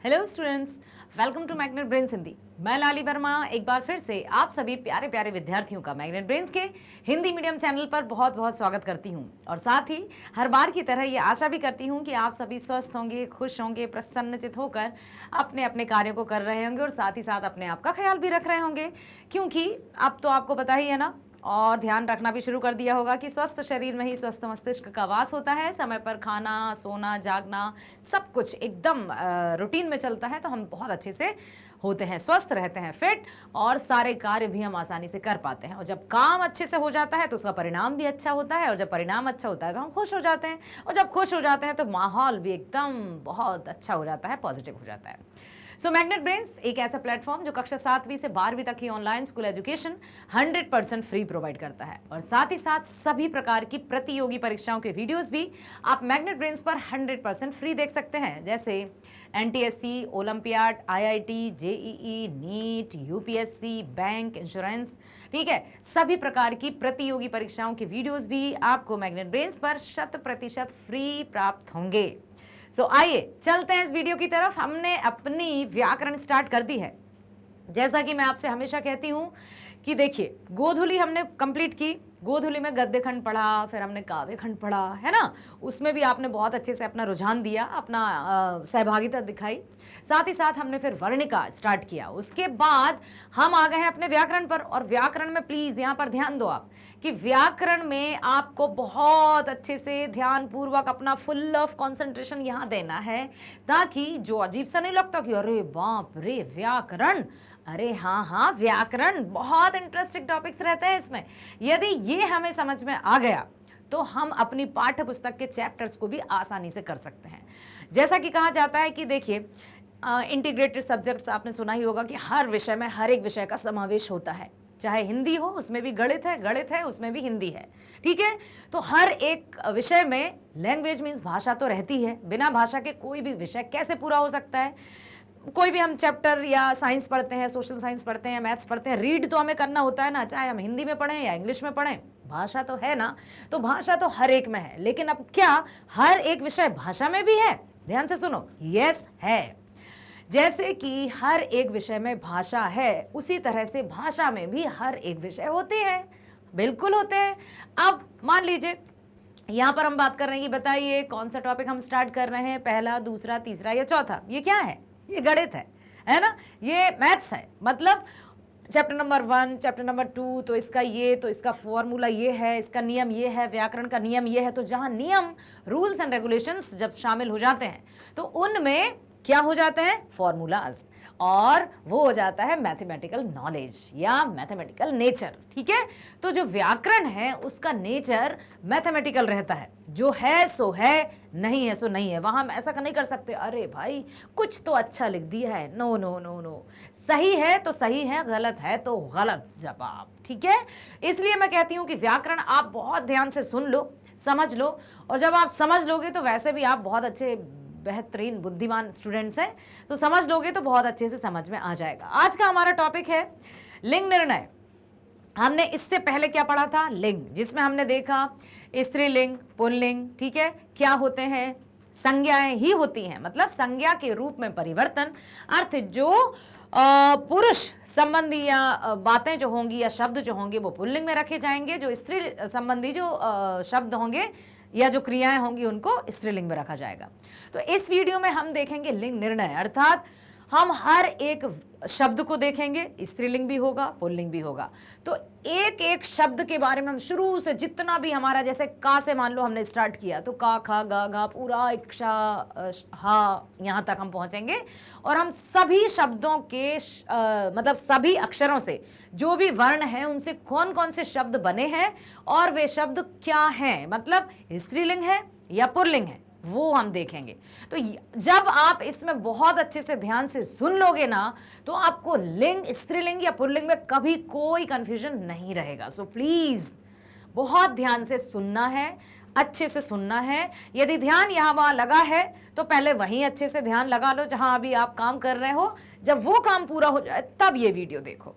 Hello students, welcome to magnet brains Hindi. मैं लाली वर्मा एक बार फिर से आप सभी प्यारे प्यारे विद्यार्थियों का मैग्नेट ब्रेन्स के हिंदी मीडियम चैनल पर बहुत बहुत स्वागत करती हूं और साथ ही हर बार की तरह ये आशा भी करती हूं कि आप सभी स्वस्थ होंगे, खुश होंगे, प्रसन्नचित होकर अपने अपने कार्यों को कर रहे होंगे और साथ ही साथ अपने आप का ख्याल भी रख रहे होंगे, क्योंकि अब तो आपको पता ही है ना, और ध्यान रखना भी शुरू कर दिया होगा कि स्वस्थ शरीर में ही स्वस्थ मस्तिष्क का वास होता है। समय पर खाना, सोना, जागना, सब कुछ एकदम रूटीन में चलता है तो हम बहुत अच्छे से होते हैं, स्वस्थ रहते हैं, फिट, और सारे कार्य भी हम आसानी से कर पाते हैं। और जब काम अच्छे से हो जाता है तो उसका परिणाम भी अच्छा होता है, और जब परिणाम अच्छा होता है तो हम खुश हो जाते हैं, और जब खुश हो जाते हैं तो माहौल भी एकदम बहुत अच्छा हो जाता है, पॉजिटिव हो जाता है। सो मैग्नेट ब्रेन्स एक ऐसा प्लेटफॉर्म जो कक्षा 7वीं से 12वीं तक की online school education 100% free provide करता है, और साथ ही साथ सभी प्रकार की प्रतियोगी परीक्षाओं के वीडियोस भी आप मैग्नेट ब्रेन्स पर 100% फ्री देख सकते हैं, जैसे NTSC, olympiad, IIT, JEE, NEET, UPSC, bank, insurance, ठीक है, सभी प्रकार की प्रतियोगी परीक्षाओं के वीडियोस भी आपको मैग्नेट ब्रेन्स पर 100% फ्री प्राप्त होंगे। सो आइए चलते हैं इस वीडियो की तरफ। हमने अपनी व्याकरण स्टार्ट कर दी है। जैसा कि मैं आपसे हमेशा कहती हूं कि देखिए, गोधुली हमने कंप्लीट की, गोधुली में गद्य खंड पढ़ा, फिर हमने काव्य खंड पढ़ा, है ना। उसमें भी आपने बहुत अच्छे से अपना रुझान दिया, अपना सहभागिता दिखाई। साथ ही साथ हमने फिर वर्णिका स्टार्ट किया। उसके बाद हम आ गए हैं अपने व्याकरण पर, और व्याकरण में प्लीज यहाँ पर ध्यान दो आप कि व्याकरण में आपको बहुत अच्छे से ध्यान पूर्वक अपना फुल ऑफ कॉन्सेंट्रेशन यहाँ देना है, ताकि जो अजीब सा नहीं लगता कि अरे बाप रे व्याकरण, अरे हाँ, व्याकरण बहुत इंटरेस्टिंग टॉपिक्स रहते हैं इसमें। यदि ये हमें समझ में आ गया तो हम अपनी पाठ्य पुस्तक के चैप्टर्स को भी आसानी से कर सकते हैं। जैसा कि कहा जाता है कि देखिए, इंटीग्रेटेड सब्जेक्ट्स आपने सुना ही होगा कि हर विषय में हर एक विषय का समावेश होता है, चाहे हिंदी हो उसमें भी गणित है, गणित है उसमें भी हिंदी है, ठीक है। तो हर एक विषय में लैंग्वेज मीन्स भाषा तो रहती है, बिना भाषा के कोई भी विषय कैसे पूरा हो सकता है। कोई भी हम चैप्टर या साइंस पढ़ते हैं, सोशल साइंस पढ़ते हैं, मैथ्स पढ़ते हैं, रीड तो हमें करना होता है ना, चाहे हम हिंदी में पढ़ें या इंग्लिश में पढ़ें, भाषा तो है ना। तो भाषा तो हर एक में है, लेकिन अब क्या हर एक विषय भाषा में भी है? ध्यान से सुनो, यस है। जैसे कि हर एक विषय में भाषा है, उसी तरह से भाषा में भी हर एक विषय होते हैं, बिल्कुल होते हैं। अब मान लीजिए यहां पर हम बात कर रहे हैं कि बताइए कौन सा टॉपिक हम स्टार्ट कर रहे हैं, पहला, दूसरा, तीसरा या चौथा। ये क्या है? ये गणित है ना, ये मैथ्स है। मतलब चैप्टर नंबर 1, चैप्टर नंबर 2, तो इसका ये, तो इसका फॉर्मूला ये है, इसका नियम ये है, व्याकरण का नियम ये है। तो जहां नियम, रूल्स एंड रेगुलेशंस जब शामिल हो जाते हैं तो उनमें क्या हो जाते हैं? फॉर्मूलाज, और वो हो जाता है मैथमेटिकल नॉलेज या मैथमेटिकल नेचर, ठीक है। तो जो व्याकरण है उसका नेचर मैथमेटिकल रहता है, जो है सो है, नहीं है सो नहीं है। वहां हम ऐसा नहीं कर सकते अरे भाई कुछ तो अच्छा लिख दिया है, नो नो नो नो, सही है तो सही है, गलत है तो गलत जवाब, ठीक है। इसलिए मैं कहती हूं कि व्याकरण आप बहुत ध्यान से सुन लो, समझ लो, और जब आप समझ लोगे तो वैसे भी आप बहुत अच्छे बेहतरीन बुद्धिमान स्टूडेंट्स हैं, तो समझ लोगे तो बहुत अच्छे से समझ में आ जाएगा। आज का हमारा टॉपिक है लिंग निर्णय। हमने इससे पहले क्या पढ़ा था? लिंग, जिसमें हमने देखा स्त्रीलिंग, पुल्लिंग, ठीक है, क्या होते हैं, संज्ञाएं ही होती हैं, मतलब संज्ञा के रूप में परिवर्तन, अर्थ जो पुरुष संबंधी या बातें जो होंगी या शब्द जो होंगे वो पुल्लिंग में रखे जाएंगे, जो स्त्री संबंधी जो शब्द होंगे या जो क्रियाएं होंगी उनको स्त्रीलिंग में रखा जाएगा। तो इस वीडियो में हम देखेंगे लिंग निर्णय, अर्थात हम हर एक शब्द को देखेंगे, स्त्रीलिंग भी होगा, पुल्लिंग भी होगा। तो एक एक शब्द के बारे में हम शुरू से जितना भी हमारा, जैसे का से मान लो हमने स्टार्ट किया तो का, खा, गा, घा, पूरा इक्षा, हा, यहाँ तक हम पहुंचेंगे, और हम सभी शब्दों के मतलब सभी अक्षरों से जो भी वर्ण हैं उनसे कौन कौन से शब्द बने हैं और वे शब्द क्या हैं, मतलब स्त्रीलिंग है या पुल्लिंग है, वो हम देखेंगे। तो जब आप इसमें बहुत अच्छे से ध्यान से सुन लोगे ना, तो आपको लिंग, स्त्रीलिंग या पुल्लिंग में कभी कोई कंफ्यूजन नहीं रहेगा। सो प्लीज बहुत ध्यान से सुनना है, अच्छे से सुनना है। यदि ध्यान यहाँ वहाँ लगा है तो पहले वहीं अच्छे से ध्यान लगा लो जहां अभी आप काम कर रहे हो। जब वो काम पूरा हो जाए तब ये वीडियो देखो,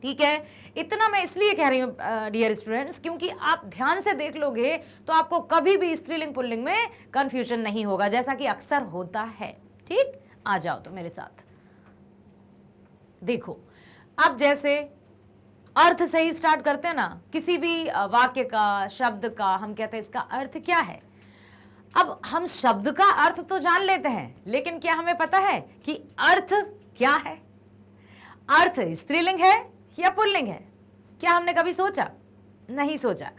ठीक है। इतना मैं इसलिए कह रही हूँ डियर स्टूडेंट्स, क्योंकि आप ध्यान से देख लोगे तो आपको कभी भी स्त्रीलिंग पुल्लिंग में कंफ्यूजन नहीं होगा, जैसा कि अक्सर होता है, ठीक। आ जाओ तो मेरे साथ। देखो, अब जैसे अर्थ से ही स्टार्ट करते हैं ना, किसी भी वाक्य का, शब्द का, हम कहते हैं इसका अर्थ क्या है। अब हम शब्द का अर्थ तो जान लेते हैं, लेकिन क्या हमें पता है कि अर्थ क्या है? अर्थ स्त्रीलिंग है या पुल्लिंग है? क्या हमने कभी सोचा? नहीं सोचा।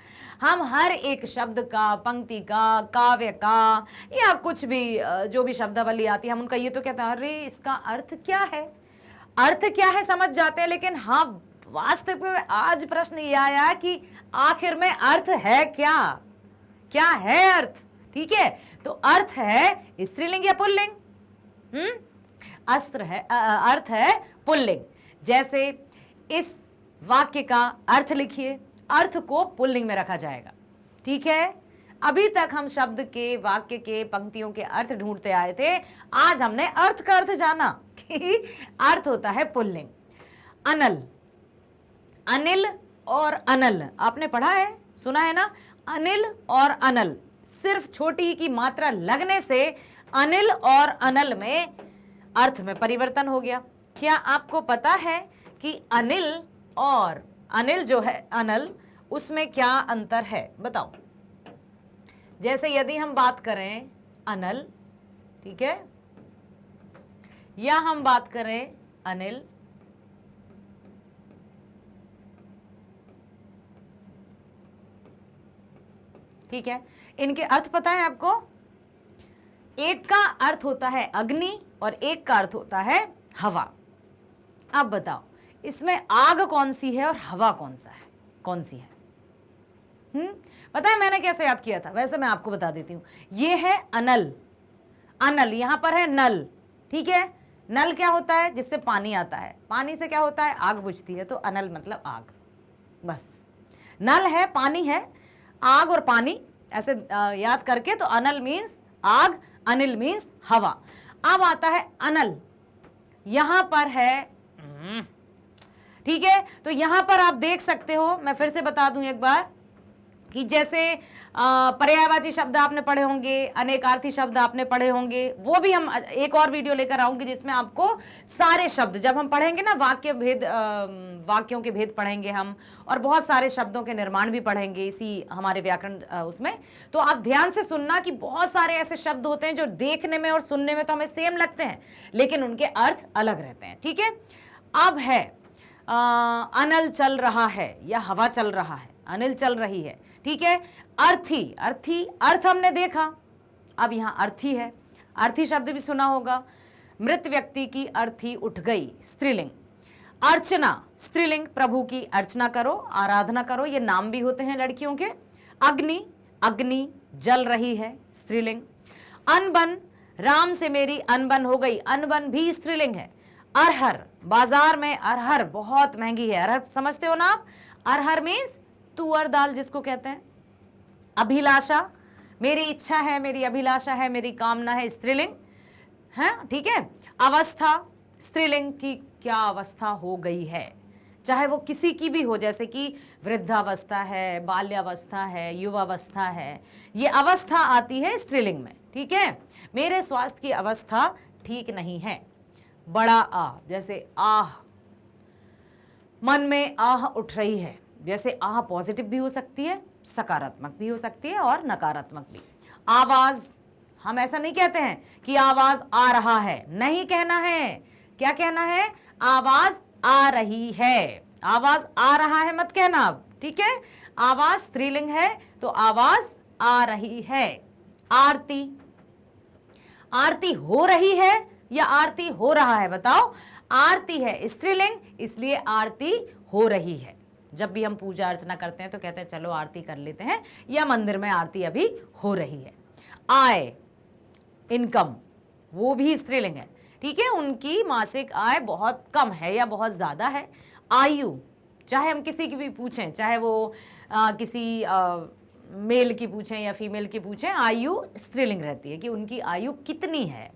हम हर एक शब्द का, पंक्ति का, काव्य का, या कुछ भी जो भी शब्दावली आती है, हम उनका ये तो कहते हैं अरे इसका अर्थ क्या है, अर्थ क्या है समझ जाते हैं। लेकिन हाँ, वास्तव में आज प्रश्न ये आया कि आखिर में अर्थ है क्या? क्या है अर्थ? ठीक है, तो अर्थ है स्त्रीलिंग या पुल्लिंग? अस्त्र है, अर्थ है पुल्लिंग। जैसे इस वाक्य का अर्थ लिखिए, अर्थ को पुल्लिंग में रखा जाएगा। ठीक है, अभी तक हम शब्द के, वाक्य के, पंक्तियों के अर्थ ढूंढते आए थे। आज हमने अर्थ का अर्थ जाना कि अर्थ होता है पुल्लिंग। अनल, अनिल और अनल आपने पढ़ा है, सुना है ना? अनिल और अनल, सिर्फ छोटी ही की मात्रा लगने से अनिल और अनल में अर्थ में परिवर्तन हो गया। क्या आपको पता है कि अनिल और अनिल जो है, अनल, उसमें क्या अंतर है? बताओ। जैसे यदि हम बात करें अनल, ठीक है, या हम बात करें अनिल, ठीक है, इनके अर्थ पता है आपको? एक का अर्थ होता है अग्नि और एक का अर्थ होता है हवा। अब बताओ, इसमें आग कौन सी है और हवा कौन सा है, कौन सी है? पता है मैंने कैसे याद किया था? वैसे मैं आपको बता देती हूं। ये है अनल, अनल, यहां पर है नल, ठीक है। नल क्या होता है? जिससे पानी आता है, पानी से क्या होता है? आग बुझती है, तो अनल मतलब आग, बस। नल है, पानी है, आग और पानी ऐसे याद करके, तो अनल मीन्स आग, अनिल मीन्स हवा। अब आता है अनल, यहां पर है, ठीक है, तो यहां पर आप देख सकते हो, मैं फिर से बता दूं एक बार कि जैसे पर्यायवाची शब्द आपने पढ़े होंगे, अनेकार्थी शब्द आपने पढ़े होंगे, वो भी हम एक और वीडियो लेकर आऊंगी जिसमें आपको सारे शब्द, जब हम पढ़ेंगे ना वाक्य भेद, वाक्यों के भेद पढ़ेंगे हम, और बहुत सारे शब्दों के निर्माण भी पढ़ेंगे इसी हमारे व्याकरण उसमें। तो आप ध्यान से सुनना कि बहुत सारे ऐसे शब्द होते हैं जो देखने में और सुनने में तो हमें सेम लगते हैं, लेकिन उनके अर्थ अलग रहते हैं। ठीक है, अब है अनल चल रहा है या हवा चल रहा है, अनिल चल रही है, ठीक है। अर्थी, अर्थी, अर्थ हमने देखा, अब यहां अर्थी है, अर्थी शब्द भी सुना होगा। मृत व्यक्ति की अर्थी उठ गई, स्त्रीलिंग। अर्चना, स्त्रीलिंग, प्रभु की अर्चना करो, आराधना करो, ये नाम भी होते हैं लड़कियों के। अग्नि, अग्नि जल रही है, स्त्रीलिंग। अनबन, राम से मेरी अनबन हो गई, अनबन भी स्त्रीलिंग है। अरहर, बाजार में अरहर बहुत महंगी है, अरहर समझते हो ना आप? अरहर मीन्स तुअर दाल जिसको कहते हैं। अभिलाषा, मेरी इच्छा है, मेरी अभिलाषा है, मेरी कामना है, स्त्रीलिंग है, ठीक है। अवस्था, स्त्रीलिंग की क्या अवस्था हो गई है, चाहे वो किसी की भी हो, जैसे कि वृद्धावस्था है, बाल्यावस्था है, युवावस्था है, ये अवस्था आती है स्त्रीलिंग में, ठीक है। मेरे स्वास्थ्य की अवस्था ठीक नहीं है। बड़ा आ, जैसे आह, मन में आह उठ रही है, जैसे आह पॉजिटिव भी हो सकती है, सकारात्मक भी हो सकती है और नकारात्मक भी। आवाज, हम ऐसा नहीं कहते हैं कि आवाज आ रहा है, नहीं कहना है, क्या कहना है? आवाज आ रही है, आवाज आ रहा है मत कहना अब, ठीक है। आवाज स्त्रीलिंग है तो आवाज आ रही है। आरती, आरती हो रही है या आरती हो रहा है, बताओ? आरती है स्त्रीलिंग, इसलिए आरती हो रही है। जब भी हम पूजा अर्चना करते हैं तो कहते हैं चलो आरती कर लेते हैं, या मंदिर में आरती अभी हो रही है। आय, इनकम, वो भी स्त्रीलिंग है, ठीक है। उनकी मासिक आय बहुत कम है या बहुत ज्यादा है। आयु, चाहे हम किसी की भी पूछें, चाहे वो किसी मेल की पूछें या फीमेल की पूछें, आयु स्त्रीलिंग रहती है कि उनकी आयु कितनी है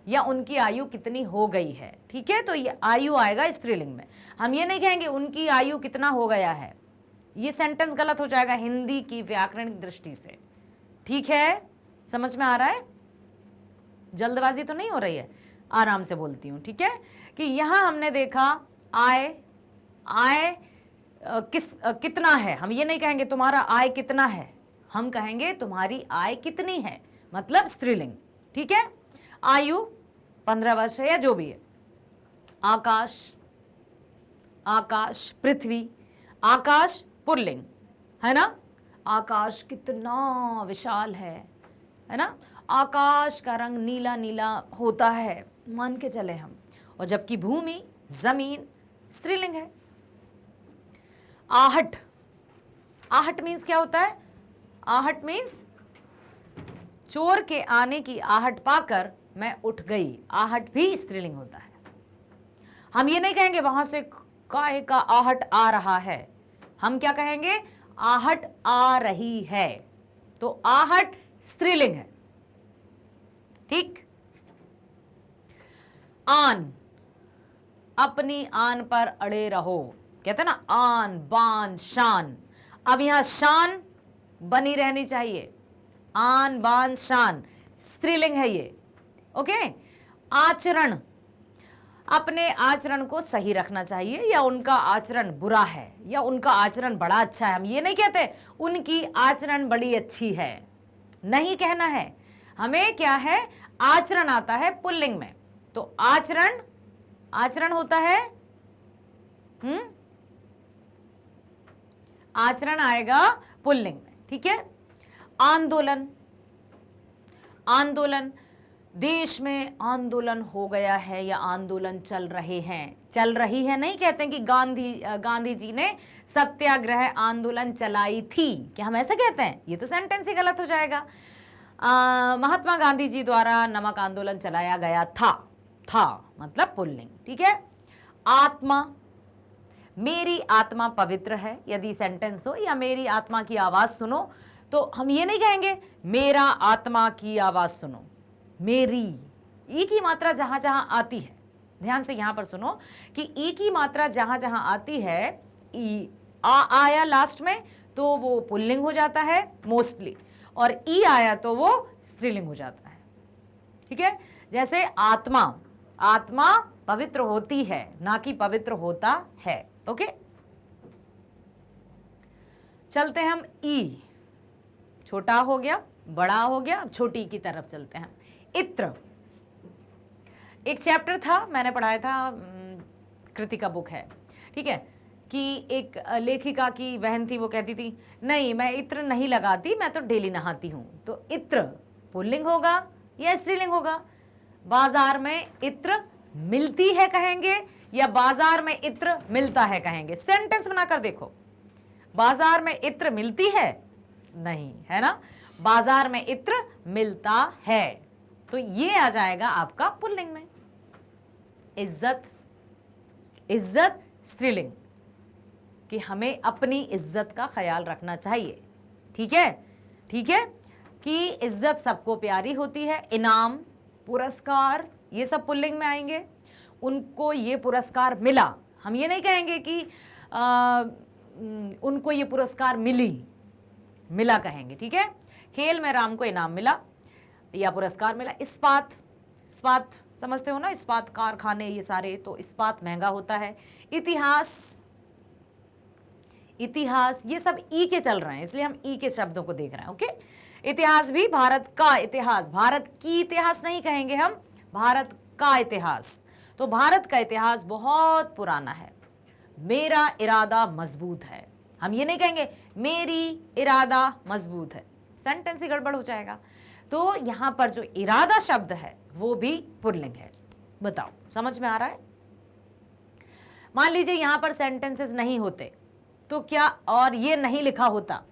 या उनकी आयु कितनी हो गई है, ठीक है। तो ये आयु आएगा स्त्रीलिंग में। हम ये नहीं कहेंगे उनकी आयु कितना हो गया है, ये सेंटेंस गलत हो जाएगा हिंदी की व्याकरणिक दृष्टि से, ठीक है। समझ में आ रहा है? जल्दबाजी तो नहीं हो रही है? आराम से बोलती हूँ, ठीक है। कि यहाँ हमने देखा आय, आय कितना है। हम ये नहीं कहेंगे तुम्हारा आय कितना है, हम कहेंगे तुम्हारी आय कितनी है, मतलब स्त्रीलिंग, ठीक है। आयु 15 वर्ष है या जो भी है। आकाश, आकाश पृथ्वी, आकाश पुल्लिंग है ना। आकाश कितना विशाल है ना। आकाश का रंग नीला नीला होता है, मान के चले हम, और जबकि भूमि, जमीन स्त्रीलिंग है। आहट, आहट मीन्स क्या होता है? आहट मीन्स चोर के आने की आहट पाकर मैं उठ गई, आहट भी स्त्रीलिंग होता है। हम ये नहीं कहेंगे वहां से काहे का आहट आ रहा है, हम क्या कहेंगे? आहट आ रही है, तो आहट स्त्रीलिंग है, ठीक। आन, अपनी आन पर अड़े रहो, कहते हैं ना आन बान शान। अब यहां शान बनी रहनी चाहिए, आन बान शान स्त्रीलिंग है ये, ओके। आचरण, अपने आचरण को सही रखना चाहिए, या उनका आचरण बुरा है या उनका आचरण बड़ा अच्छा है। हम ये नहीं कहते उनकी आचरण बड़ी अच्छी है, नहीं कहना है हमें। क्या है? आचरण आता है पुल्लिंग में, तो आचरण, आचरण होता है आचरण आएगा पुल्लिंग में, ठीक है। आंदोलन, आंदोलन, देश में आंदोलन हो गया है या आंदोलन चल रहे हैं, चल रही है नहीं कहते कि गांधी जी ने सत्याग्रह आंदोलन चलाई थी, क्या हम ऐसा कहते हैं? ये तो सेंटेंस ही गलत हो जाएगा। महात्मा गांधी जी द्वारा नमक आंदोलन चलाया गया था मतलब पुल्लिंग, ठीक है। आत्मा, मेरी आत्मा पवित्र है यदि सेंटेंस हो, या मेरी आत्मा की आवाज सुनो, तो हम ये नहीं कहेंगे मेरा आत्मा की आवाज सुनो। मेरी, ई की मात्रा जहां जहां आती है, ध्यान से यहां पर सुनो कि ई की मात्रा जहां जहां आती है, ई आया लास्ट में तो वो पुल्लिंग हो जाता है मोस्टली, और ई आया तो वो स्त्रीलिंग हो जाता है, ठीक है। जैसे आत्मा, आत्मा पवित्र होती है ना कि पवित्र होता है, ओके। चलते हम ई, छोटा हो गया, बड़ा हो गया, अब छोटी की तरफ चलते हैं। इत्र, एक चैप्टर था मैंने पढ़ाया था, कृतिका बुक है, ठीक है, कि एक लेखिका की बहन थी, वो कहती थी नहीं मैं इत्र नहीं लगाती, मैं तो डेली नहाती हूं। तो इत्र पुल्लिंग होगा या स्त्रीलिंग होगा? बाजार में इत्र मिलती है कहेंगे या बाजार में इत्र मिलता है कहेंगे? सेंटेंस बनाकर देखो, बाजार में इत्र मिलती है नहीं, है ना, बाजार में इत्र मिलता है, तो ये आ जाएगा आपका पुल्लिंग में। इज्जत, इज्जत स्त्रीलिंग, कि हमें अपनी इज्जत का ख्याल रखना चाहिए, ठीक है, ठीक है, कि इज्जत सबको प्यारी होती है। इनाम, पुरस्कार, ये सब पुल्लिंग में आएंगे। उनको ये पुरस्कार मिला, हम ये नहीं कहेंगे कि उनको ये पुरस्कार मिली, मिला कहेंगे, ठीक है। खेल में राम को इनाम मिला या पुरस्कार मिला। इस्पात, इस्पात समझते हो ना, इस्पात कारखाने ये सारे, तो इस्पात महंगा होता है। इतिहास, इतिहास ये सब ई के चल रहे हैं, इसलिए हम ई के शब्दों को देख रहे हैं, ओके। इतिहास भी भारत का इतिहास, भारत की इतिहास नहीं कहेंगे हम, भारत का इतिहास। तो भारत का इतिहास बहुत पुराना है। मेरा इरादा मजबूत है, हम ये नहीं कहेंगे मेरी इरादा मजबूत है, सेंटेंस ही गड़बड़ हो जाएगा। तो यहां पर जो इरादा शब्द है वो भी पुल्लिंग है। बताओ समझ में आ रहा है? मान लीजिए यहां पर सेंटेंसेस नहीं होते तो क्या, और ये नहीं लिखा होता,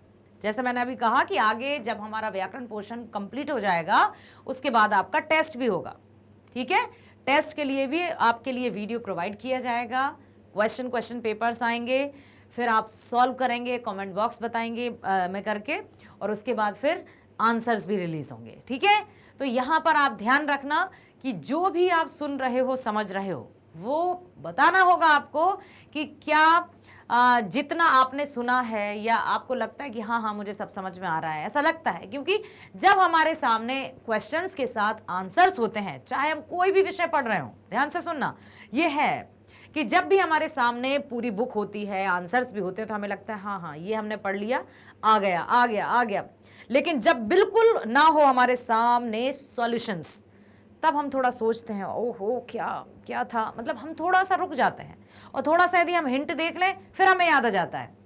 जैसे मैंने अभी कहा कि आगे जब हमारा व्याकरण पोर्शन कंप्लीट हो जाएगा उसके बाद आपका टेस्ट भी होगा, ठीक है। टेस्ट के लिए भी आपके लिए वीडियो प्रोवाइड किया जाएगा, क्वेश्चन पेपर्स आएंगे, फिर आप सॉल्व करेंगे, कमेंट बॉक्स बताएंगे में करके, और उसके बाद फिर आंसर्स भी रिलीज होंगे, ठीक है। तो यहाँ पर आप ध्यान रखना कि जो भी आप सुन रहे हो, समझ रहे हो, वो बताना होगा आपको कि क्या जितना आपने सुना है या आपको लगता है कि हाँ हाँ मुझे सब समझ में आ रहा है, ऐसा लगता है, क्योंकि जब हमारे सामने क्वेश्चंस के साथ आंसर्स होते हैं, चाहे हम कोई भी विषय पढ़ रहे हो, ध्यान से सुनना, ये है कि जब भी हमारे सामने पूरी बुक होती है, आंसर्स भी होते हैं, तो हमें लगता है हाँ हाँ ये हमने पढ़ लिया, आ गया आ गया आ गया। लेकिन जब बिल्कुल ना हो हमारे सामने सॉल्यूशंस, तब हम थोड़ा सोचते हैं ओहो क्या क्या था, मतलब हम थोड़ा सा रुक जाते हैं और थोड़ा सा यदि हम हिंट देख लें फिर हमें याद आ जाता है।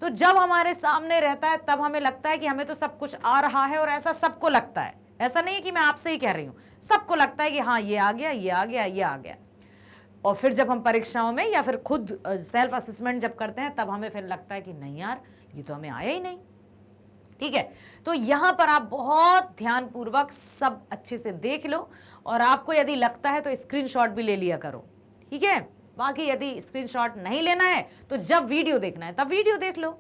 तो जब हमारे सामने रहता है तब हमें लगता है कि हमें तो सब कुछ आ रहा है, और ऐसा सबको लगता है, ऐसा नहीं है कि मैं आपसे ही कह रही हूँ, सबको लगता है कि हाँ ये आ गया ये आ गया ये आ गया। और फिर जब हम परीक्षाओं में या फिर खुद सेल्फ असेसमेंट जब करते हैं तब हमें फिर लगता है कि नहीं यार ये तो हमें आया ही नहीं। ठीक है, तो यहां पर आप बहुत ध्यानपूर्वक सब अच्छे से देख लो, और आपको यदि लगता है तो स्क्रीनशॉट भी ले लिया करो। ठीक है, बाकी यदि स्क्रीनशॉट नहीं लेना है तो जब वीडियो देखना है तब वीडियो देख लो।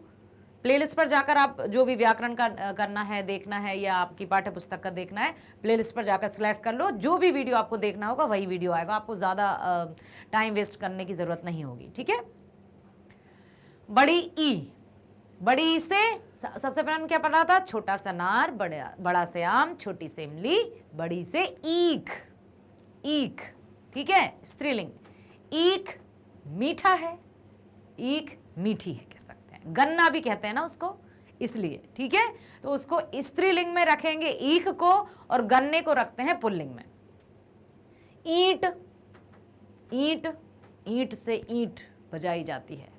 प्लेलिस्ट पर जाकर आप जो भी व्याकरण का करना है देखना है या आपकी पाठ्य पुस्तक का देखना है, प्लेलिस्ट पर जाकर सिलेक्ट कर लो, जो भी वीडियो आपको देखना होगा वही वीडियो आएगा, आपको ज़्यादा टाइम वेस्ट करने की ज़रूरत नहीं होगी। ठीक है, बड़ी ई, बड़ी से सबसे पहले हमने क्या पढ़ा था, छोटा सा नार, बड़ा से आम, छोटी से इमली, बड़ी से ईख, ईख। ठीक है, स्त्रीलिंग, ईख मीठा है, ईख मीठी है कह सकते हैं, गन्ना भी कहते हैं ना उसको, इसलिए। ठीक है, तो उसको स्त्रीलिंग में रखेंगे ईख को, और गन्ने को रखते हैं पुल्लिंग में। ईंट, ईंट, ईंट से ईंट बजाई जाती है।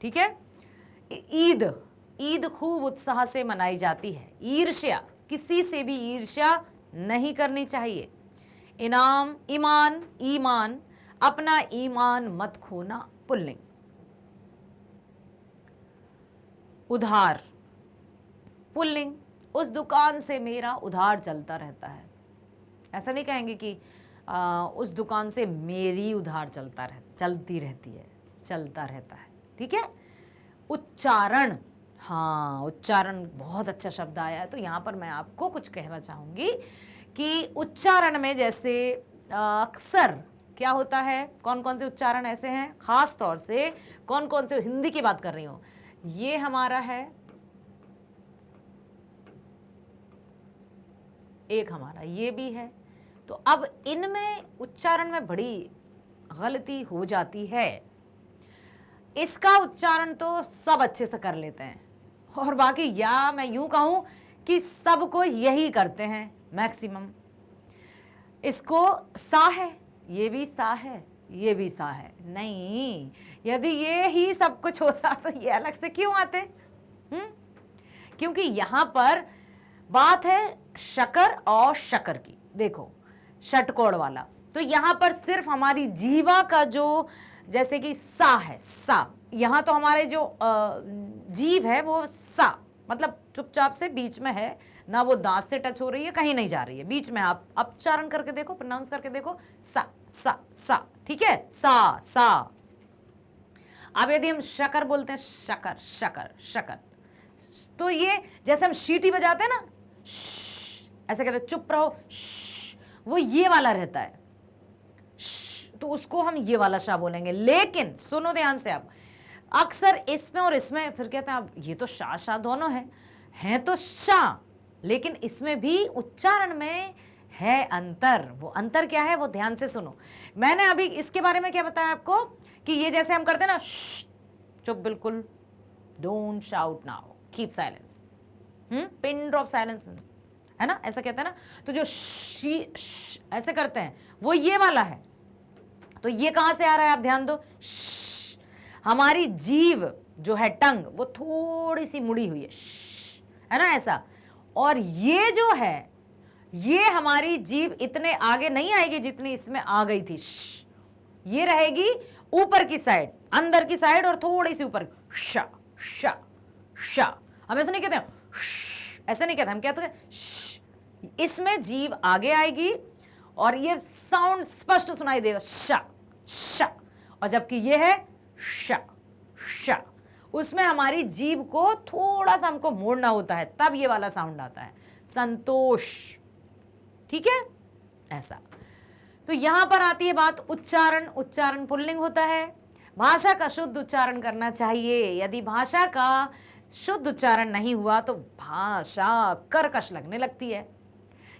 ठीक है, ईद, ईद खूब उत्साह से मनाई जाती है। ईर्ष्या, किसी से भी ईर्ष्या नहीं करनी चाहिए। इनाम, ईमान, ईमान, अपना ईमान मत खोना, पुल्लिंग। उधार, पुल्लिंग, उस दुकान से मेरा उधार चलता रहता है। ऐसा नहीं कहेंगे कि उस दुकान से मेरी उधार चलती रहती है, चलता रहता है। ठीक है, उच्चारण, हाँ उच्चारण बहुत अच्छा शब्द आया है, तो यहाँ पर मैं आपको कुछ कहना चाहूँगी कि उच्चारण में जैसे अक्सर क्या होता है, कौन कौन से उच्चारण ऐसे हैं, खास तौर से कौन कौन से, हिंदी की बात कर रही हूँ, ये हमारा है, एक हमारा ये भी है, तो अब इनमें उच्चारण में बड़ी गलती हो जाती है। इसका उच्चारण तो सब अच्छे से कर लेते हैं, और बाकी या मैं यूं कहूं कि सबको यही करते हैं मैक्सिमम। इसको सा है, ये भी सा है, ये भी सा है, नहीं, यदि ये ही सब कुछ होता तो ये अलग से क्यों आते? क्योंकि यहां पर बात है शकर और शकर की। देखो षटकोण वाला, तो यहां पर सिर्फ हमारी जीवा का जो, जैसे कि सा है, सा, यहां तो हमारे जो जीव है वो सा, मतलब चुपचाप से बीच में है ना, वो दांत से टच हो रही है, कहीं नहीं जा रही है, बीच में। आप उच्चारण करके देखो, प्रोनाउंस करके देखो, सा सा सा। ठीक है, सा सा। अब यदि हम शकर बोलते हैं, शकर शकर शकर, तो ये जैसे हम शीटी बजाते हैं ना, ऐसे कहते हैं चुप रहो, वो ये वाला रहता है, तो उसको हम ये वाला शा बोलेंगे। लेकिन सुनो ध्यान से, आप अक्सर इसमें और इसमें फिर कहते हैं अब ये तो शा शा दोनों हैं तो शा, लेकिन इसमें भी उच्चारण में है अंतर। वो अंतर क्या है वो ध्यान से सुनो। मैंने अभी इसके बारे में क्या बताया आपको कि ये जैसे हम करते हैं ना, चुप बिल्कुल, don't shout now, keep silence, pin drop silence, है ना, ऐसा कहते हैं ना। तो जो ऐसे करते हैं वो ये वाला है, तो ये कहां से आ रहा है आप ध्यान दो, हमारी जीव जो है टंग वो थोड़ी सी मुड़ी हुई है ना, ऐसा। और ये जो है, ये हमारी जीव इतने आगे नहीं आएगी जितनी इसमें आ गई थी, ये रहेगी ऊपर की साइड, अंदर की साइड, और थोड़ी सी ऊपर, शा शा शा। हम ऐसे नहीं कहते हैं, ऐसे नहीं कहते, हम कहते हैं इसमें जीव आगे आएगी और ये साउंड स्पष्ट सुनाई देगा, शा शा, और जबकि ये है शा शा, उसमें हमारी जीभ को थोड़ा सा हमको मोड़ना होता है, तब ये वाला साउंड आता है, संतोष। ठीक है, ऐसा। तो यहां पर आती है बात उच्चारण, उच्चारण पुल्लिंग होता है। भाषा का शुद्ध उच्चारण करना चाहिए। यदि भाषा का शुद्ध उच्चारण नहीं हुआ तो भाषा कर्कश लगने लगती है।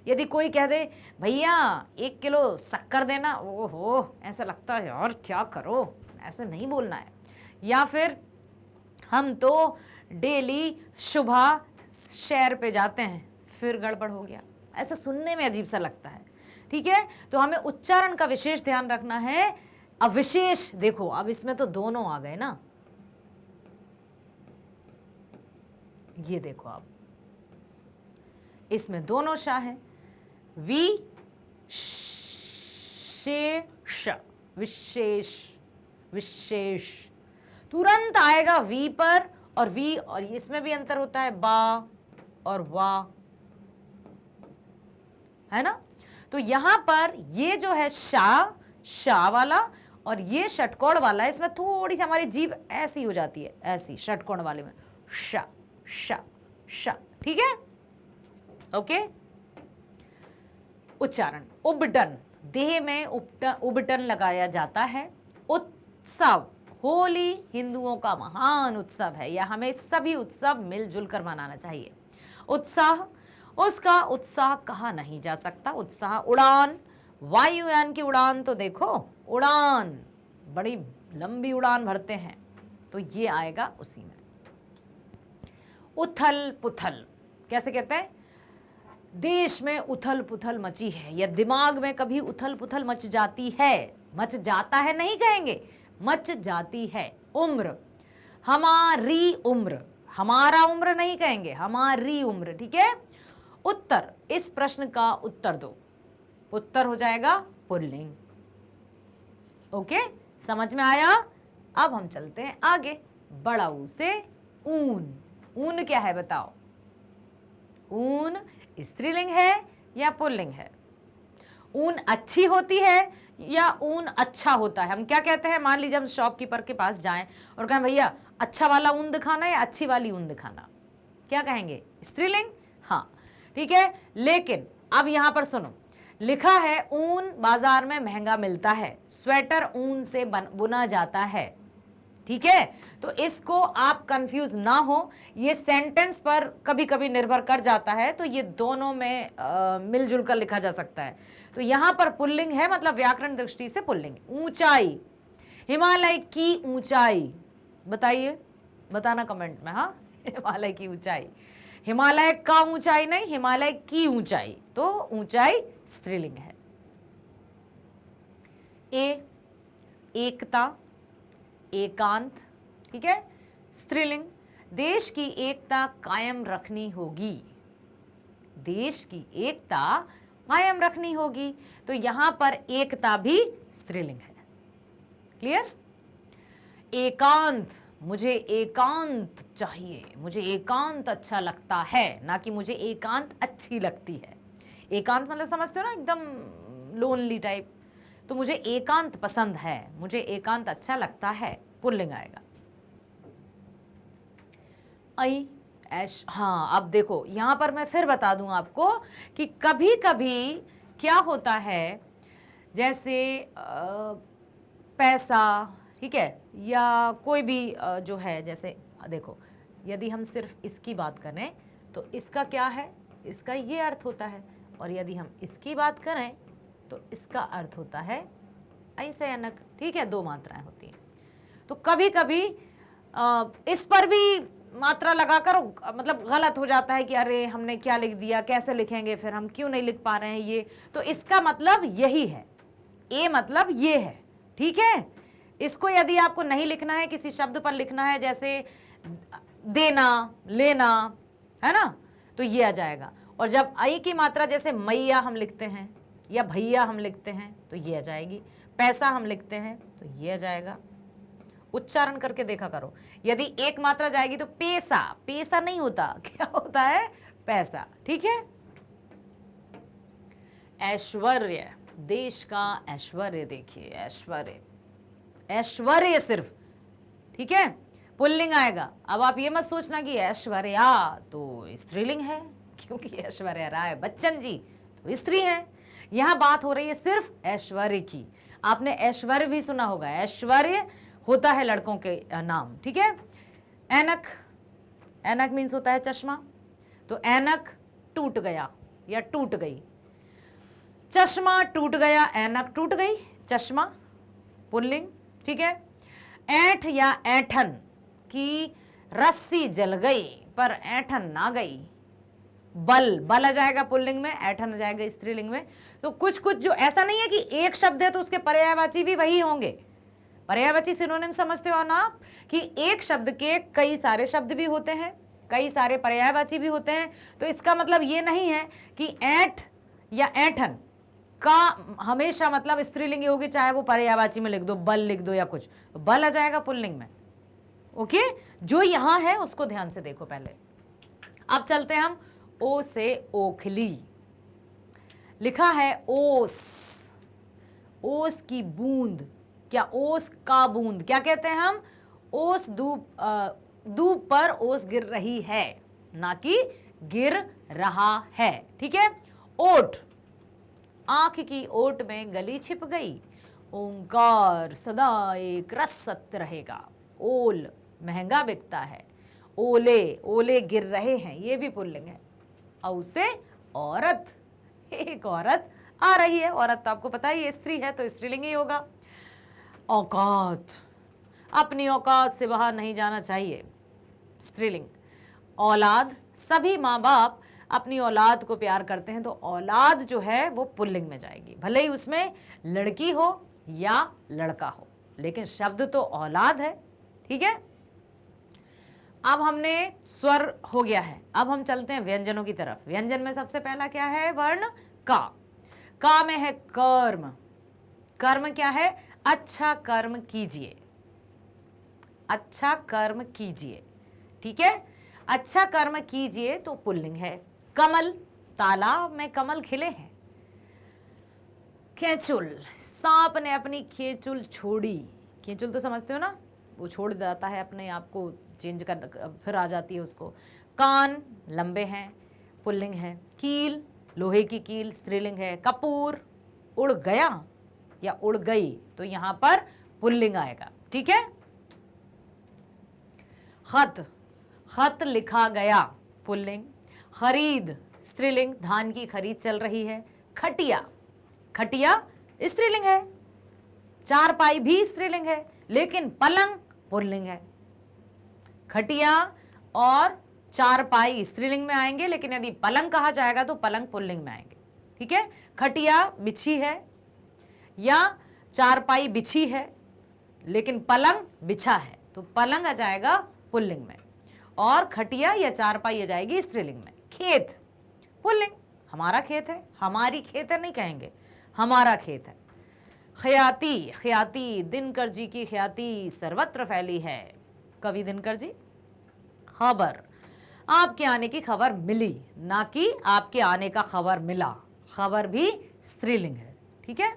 यदि कोई कह दे भैया 1 किलो शक्कर देना, ओहो ऐसा लगता है यार क्या करो, ऐसे नहीं बोलना है। या फिर हम तो डेली सुबह शहर पे जाते हैं, फिर गड़बड़ हो गया, ऐसा सुनने में अजीब सा लगता है। ठीक है, तो हमें उच्चारण का विशेष ध्यान रखना है। अब विशेष देखो, अब इसमें तो दोनों आ गए ना, ये देखो अब इसमें दोनों शा है, विशेष, विशेष, विशेष तुरंत आएगा वी पर, और वी और इसमें भी अंतर होता है, बा और वा, है ना। तो यहां पर ये जो है शा वाला और ये षटकोण वाला, इसमें थोड़ी सी हमारी जीभ ऐसी हो जाती है, ऐसी षटकोण वाले में शा शा शा। ठीक है, ओके। उच्चारण, उबटन, देह में उबटन लगाया जाता है। उत्सव, होली हिंदुओं का महान उत्सव है, या हमें सभी उत्सव मिलजुल कर मनाना चाहिए। उत्साह, उसका उत्साह कहा नहीं जा सकता। उत्साह, उड़ान, वायुयान की उड़ान तो देखो, उड़ान बड़ी लंबी उड़ान भरते हैं, तो ये आएगा उसी में। उथल पुथल, कैसे कहते हैं, देश में उथल पुथल मची है, या दिमाग में कभी उथल पुथल मच जाती है, मच जाता है नहीं कहेंगे, मच जाती है। उम्र, हमारी उम्र, हमारा उम्र नहीं कहेंगे, हमारी उम्र। ठीक है। उत्तर, इस प्रश्न का उत्तर दो, उत्तर हो जाएगा पुल्लिंग। ओके, समझ में आया। अब हम चलते हैं आगे, बड़ा ऊ से ऊन। ऊन क्या है बताओ, ऊन स्त्रीलिंग है या पुल्लिंग है? ऊन अच्छी होती है या ऊन अच्छा होता है? हम क्या कहते हैं, मान लीजिए हम शॉपकीपर के पास जाएं और कहें भैया अच्छा वाला ऊन दिखाना या अच्छी वाली ऊन दिखाना, क्या कहेंगे? स्त्रीलिंग। हाँ ठीक है, लेकिन अब यहां पर सुनो, लिखा है ऊन बाजार में महंगा मिलता है, स्वेटर ऊन से बुना जाता है। ठीक है, तो इसको आप कंफ्यूज ना हो, ये सेंटेंस पर कभी कभी निर्भर कर जाता है, तो ये दोनों में मिलजुल कर लिखा जा सकता है। तो यहां पर पुल्लिंग है, मतलब व्याकरण दृष्टि से पुल्लिंग। ऊंचाई, हिमालय की ऊंचाई, बताइए, बताना कमेंट में। हाँ, हिमालय की ऊंचाई, हिमालय का ऊंचाई नहीं, हिमालय की ऊंचाई, तो ऊंचाई स्त्रीलिंग है। एकता, एकांत, ठीक है, स्त्रीलिंग। देश की एकता कायम रखनी होगी, देश की एकता कायम रखनी होगी, तो यहां पर एकता भी स्त्रीलिंग है। क्लियर? एकांत, मुझे एकांत चाहिए, मुझे एकांत अच्छा लगता है, ना कि मुझे एकांत अच्छी लगती है। एकांत मतलब समझते हो ना, एकदम लोनली टाइप, तो मुझे एकांत पसंद है, मुझे एकांत अच्छा लगता है, पुल्लिंग आएगा। आई, ऐश। हाँ, अब देखो यहां पर मैं फिर बता दूं आपको कि कभी कभी क्या होता है, जैसे पैसा, ठीक है, या कोई भी जो है, जैसे देखो यदि हम सिर्फ इसकी बात करें तो इसका क्या है, इसका ये अर्थ होता है, और यदि हम इसकी बात करें तो इसका अर्थ होता है ऐसे अनक। ठीक है, दो मात्राएं होती हैं, तो कभी कभी इस पर भी मात्रा लगाकर मतलब गलत हो जाता है कि अरे हमने क्या लिख दिया, कैसे लिखेंगे, फिर हम क्यों नहीं लिख पा रहे हैं ये, तो इसका मतलब यही है, ए मतलब ये है। ठीक है, इसको यदि आपको नहीं लिखना है, किसी शब्द पर लिखना है, जैसे देना, लेना, है ना, तो ये आ जाएगा। और जब आई की मात्रा जैसे मैया हम लिखते हैं या भैया हम लिखते हैं तो ये आ जाएगी, पैसा हम लिखते हैं तो ये आ जाएगा। उच्चारण करके देखा करो, यदि एक मात्रा जाएगी तो पैसा, पैसा नहीं होता, क्या होता है? पैसा। ठीक है। ऐश्वर्य, देश का ऐश्वर्य देखिए, ऐश्वर्य, ऐश्वर्य सिर्फ, ठीक है, पुल्लिंग आएगा। अब आप ये मत सोचना कि ऐश्वर्या तो स्त्रीलिंग है, क्योंकि ऐश्वर्या राय बच्चन जी तो स्त्री है। यहां बात हो रही है सिर्फ ऐश्वर्य की। आपने ऐश्वर्य भी सुना होगा, ऐश्वर्य होता है लड़कों के नाम, ठीक है। ऐनक, ऐनक मीन्स होता है चश्मा, तो ऐनक टूट गया या टूट गई, चश्मा टूट गया, ऐनक टूट गई, चश्मा पुल्लिंग, ठीक है। ऐंठ या ऐंठन की रस्सी जल गई पर ऐंठन ना गई, बल, बल आ जाएगा पुल्लिंग में, ऐंठन आ जाएगा स्त्रीलिंग में। तो कुछ कुछ जो ऐसा नहीं है कि एक शब्द है तो उसके पर्यायवाची भी वही होंगे। पर्यायवाची सिनोनिम समझते हो ना आप, कि एक शब्द के कई सारे शब्द भी होते हैं, कई सारे पर्यायवाची भी होते हैं। तो इसका मतलब ये नहीं है कि ऐंठ या ऐंठन का हमेशा मतलब स्त्रीलिंग होगी, चाहे वो पर्यायवाची में लिख दो, बल लिख दो या कुछ, तो बल आ जाएगा पुल्लिंग में। ओके, जो यहां है उसको ध्यान से देखो पहले। अब चलते हैं हम ओ से ओखली, लिखा है ओस, ओस की बूंद, क्या ओस का बूंद, क्या कहते हैं हम, ओस दूब पर ओस गिर रही है, ना कि गिर रहा है, ठीक है। ओट, आंख की ओट में गली छिप गई, ओंकार सदा एक रस सत्य रहेगा, ओल महंगा बिकता है, ओले, ओले गिर रहे हैं, ये भी पुल्लिंग है। औ से औरत, एक औरत आ रही है, औरत तो आपको पता ही है स्त्री है तो स्त्रीलिंग ही होगा। औकात, अपनी औकात से बाहर नहीं जाना चाहिए, स्त्रीलिंग। औलाद, सभी माँ बाप अपनी औलाद को प्यार करते हैं, तो औलाद जो है वो पुल्लिंग में जाएगी, भले ही उसमें लड़की हो या लड़का हो, लेकिन शब्द तो औलाद है, ठीक है। अब हमने स्वर हो गया है, अब हम चलते हैं व्यंजनों की तरफ। व्यंजन में सबसे पहला क्या है, वर्ण का। का में है कर्म, कर्म क्या है, अच्छा कर्म कीजिए, अच्छा कर्म कीजिए, ठीक है। अच्छा कर्म कीजिए तो पुल्लिंग है। कमल, तालाब में कमल खिले हैं। खेचुल, सांप ने अपनी खेचुल छोड़ी, खेचुल तो समझते हो ना, वो छोड़ जाता है अपने आप को, चेंज कर फिर आ जाती है उसको। कान लंबे हैं, पुल्लिंग है। कील, लोहे की कील, स्त्रीलिंग है। कपूर, उड़ गया या उड़ गई, तो यहां पर पुल्लिंग आएगा, ठीक है। खत, खत लिखा गया, पुल्लिंग। खरीद, स्त्रीलिंग, धान की खरीद चल रही है। खटिया, खटिया स्त्रीलिंग है। चारपाई भी स्त्रीलिंग है, लेकिन पलंग पुल्लिंग है। खटिया और चारपाई स्त्रीलिंग में आएंगे, लेकिन यदि पलंग कहा जाएगा तो पलंग पुल्लिंग में आएंगे, ठीक है। खटिया बिछी है या चारपाई बिछी है, लेकिन पलंग बिछा है, तो पलंग आ जाएगा पुल्लिंग में, और खटिया या चारपाई आ जाएगी स्त्रीलिंग में। खेत, पुल्लिंग, हमारा खेत है, हमारी खेत है नहीं कहेंगे, हमारा खेत है। ख्याति, ख्याति, दिनकर जी की ख्याति सर्वत्र फैली है, कवि दिनकर जी। खबर, आपके आने की खबर मिली, ना कि आपके आने का खबर मिला, खबर भी स्त्रीलिंग है, ठीक है।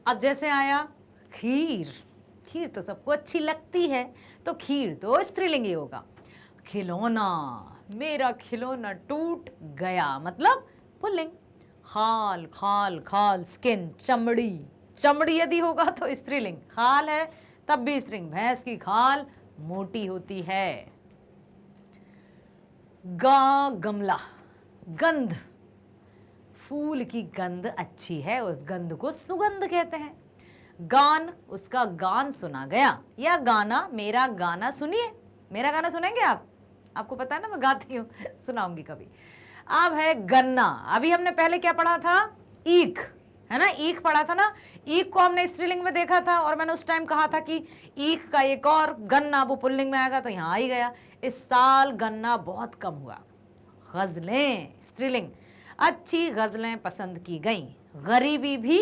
अब जैसे आया खीर, खीर तो सबको अच्छी लगती है, तो खीर तो स्त्रीलिंग ही होगा। खिलौना, मेरा खिलौना टूट गया, मतलब पुल्लिंग। खाल, खाल, खाल, स्किन, चमड़ी, चमड़ी यदि होगा तो स्त्रीलिंग, खाल है तब भी स्त्रीलिंग, भैंस की खाल मोटी होती है। गमला, गंध, फूल की गंध अच्छी है, उस गंध को सुगंध कहते हैं। गान, उसका गान सुना गया, या गाना, मेरा गाना सुनिए, मेरा गाना सुनेंगे आप, आपको पता है ना मैं गाती हूँ, सुनाऊंगी कभी। अब है गन्ना, अभी हमने पहले क्या पढ़ा था, ईख, है ना, ईख पढ़ा था ना, ईख को हमने स्त्रीलिंग में देखा था, और मैंने उस टाइम कहा था कि ईख का एक और गन्ना वो पुल्लिंग में आएगा, तो यहाँ आ ही गया। इस साल गन्ना बहुत कम हुआ। गजलें, स्त्रीलिंग, अच्छी गजलें पसंद की गई। गरीबी भी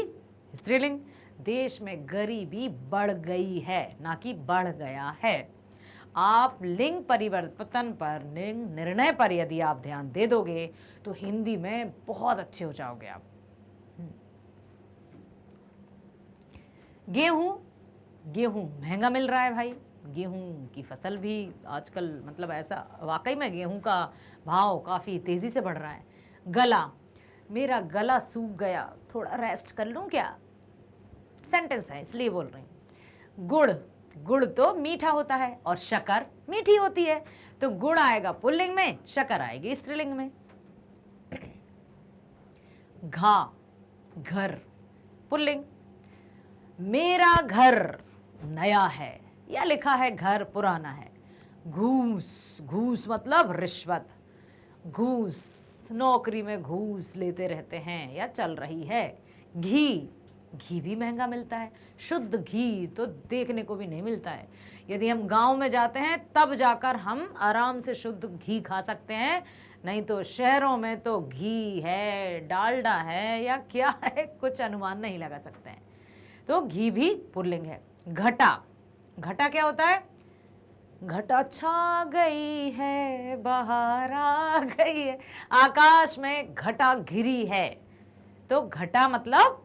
स्त्रीलिंग, देश में गरीबी बढ़ गई है, ना कि बढ़ गया है। आप लिंग परिवर्तन पर, लिंग निर्णय पर यदि आप ध्यान दे दोगे तो हिंदी में बहुत अच्छे हो जाओगे आप। गेहूं, गेहूं महंगा मिल रहा है भाई, गेहूं की फसल भी आजकल मतलब ऐसा, वाकई में गेहूं का भाव काफ़ी तेज़ी से बढ़ रहा है। गला, मेरा गला सूख गया, थोड़ा रेस्ट कर लूं क्या, सेंटेंस है इसलिए बोल रही हूँ। गुड़, गुड़ तो मीठा होता है और शक्कर मीठी होती है, तो गुड़ आएगा पुल्लिंग में, शक्कर आएगी स्त्रीलिंग में। घा, घर, पुल्लिंग। मेरा घर नया है, या लिखा है घर पुराना है। घूस, घूस मतलब रिश्वत, घूस, नौकरी में घूस लेते रहते हैं या चल रही है। घी, घी भी महंगा मिलता है, शुद्ध घी तो देखने को भी नहीं मिलता है। यदि हम गांव में जाते हैं तब जाकर हम आराम से शुद्ध घी खा सकते हैं, नहीं तो शहरों में तो घी है, डालडा है या क्या है, कुछ अनुमान नहीं लगा सकते हैं। तो घी भी पुल्लिंग है। घटा, घटा क्या होता है? घटा छा गई है, बाहर आ गई है, आकाश में घटा घिरी है। तो घटा मतलब,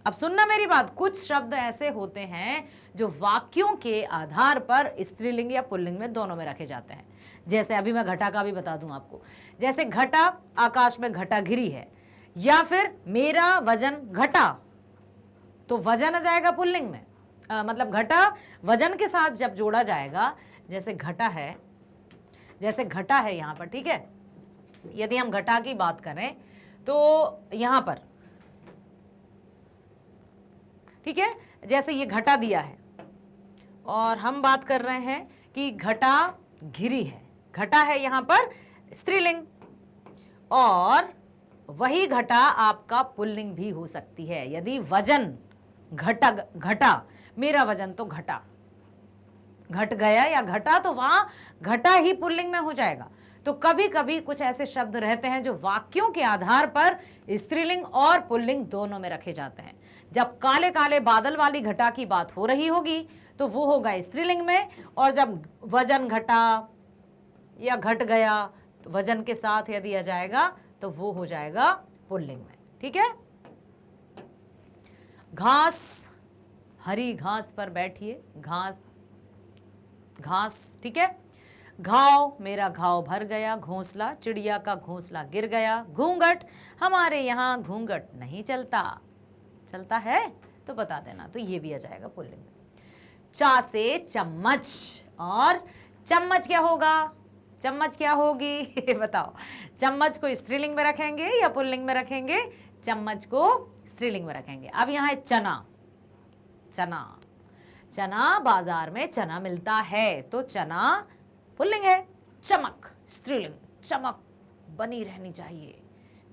अब सुनना मेरी बात, कुछ शब्द ऐसे होते हैं जो वाक्यों के आधार पर स्त्रीलिंग या पुल्लिंग में दोनों में रखे जाते हैं। जैसे अभी मैं घटा का भी बता दूं आपको, जैसे घटा, आकाश में घटा घिरी है, या फिर मेरा वजन घटा, तो वजन आ जाएगा पुल्लिंग में। मतलब घटा वजन के साथ जब जोड़ा जाएगा, जैसे घटा है, जैसे घटा है यहाँ पर, ठीक है। यदि हम घटा की बात करें तो यहाँ पर, ठीक है, जैसे ये घटा दिया है और हम बात कर रहे हैं कि घटा घिरी है। घटा है यहाँ पर स्त्रीलिंग, और वही घटा आपका पुल्लिंग भी हो सकती है। यदि वजन घटा, घटा, मेरा वजन तो घटा, घट गया या घटा, तो वहां घटा ही पुल्लिंग में हो जाएगा। तो कभी कभी कुछ ऐसे शब्द रहते हैं जो वाक्यों के आधार पर स्त्रीलिंग और पुल्लिंग दोनों में रखे जाते हैं। जब काले काले बादल वाली घटा की बात हो रही होगी तो वो होगा स्त्रीलिंग में, और जब वजन घटा या घट गया तो वजन के साथ यदि आ जाएगा तो वो हो जाएगा पुल्लिंग में, ठीक है। घास, हरी घास पर बैठिए, घास, घास, ठीक है। घाव, मेरा घाव भर गया, घोंसला, चिड़िया का घोंसला गिर गया। घूंघट, हमारे यहाँ घूंघट नहीं चलता, चलता है तो बता देना, तो ये भी आ जाएगा पुल्लिंग में। चा से चम्मच, और चम्मच क्या होगा? चम्मच क्या होगी बताओ। चम्मच को स्त्रीलिंग में रखेंगे या पुल्लिंग में रखेंगे? चम्मच को स्त्रीलिंग में रखेंगे। अब यहाँ है चना, चना, चना, बाजार में चना मिलता है, तो चना पुल्लिंग है। चमक, स्त्रीलिंग, चमक बनी रहनी चाहिए,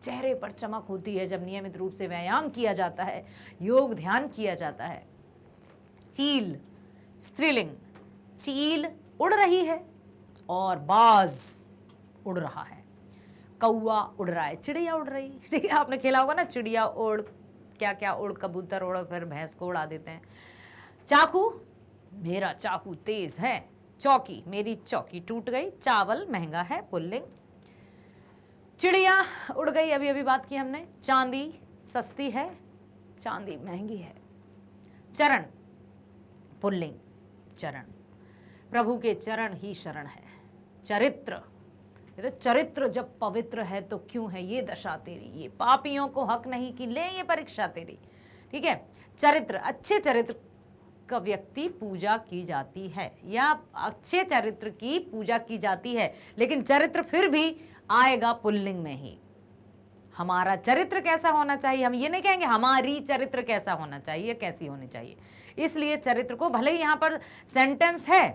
चेहरे पर चमक होती है जब नियमित रूप से व्यायाम किया जाता है, योग ध्यान किया जाता है। चील, स्त्रीलिंग, चील उड़ रही है और बाज उड़ रहा है। कौआ उड़ रहा है, चिड़िया उड़ रही, ठीक है। आपने खेला होगा ना, चिड़िया उड़, क्या क्या उड़, कबूतर उड़, फिर भैंस को उड़ा देते हैं। चाकू, मेरा चाकू तेज है। चौकी, मेरी चौकी टूट गई। चावल महंगा है, पुल्लिंग। चिड़िया उड़ गई, अभी अभी बात की हमने। चांदी सस्ती है, चांदी महंगी है। चरण, पुल्लिंग, चरण, प्रभु के चरण ही शरण है। चरित्र, ये तो चरित्र जब पवित्र है तो क्यों है ये दशा तेरी, ये पापियों को हक नहीं कि ले ये परीक्षा तेरी, ठीक है। चरित्र, अच्छे चरित्र का व्यक्ति पूजा की जाती है, या अच्छे चरित्र की पूजा की जाती है, लेकिन चरित्र फिर भी आएगा पुल्लिंग में ही। हमारा चरित्र कैसा होना चाहिए, हम ये नहीं कहेंगे हमारी चरित्र कैसा होना चाहिए, कैसी होनी चाहिए। इसलिए चरित्र को, भले ही यहाँ पर सेंटेंस है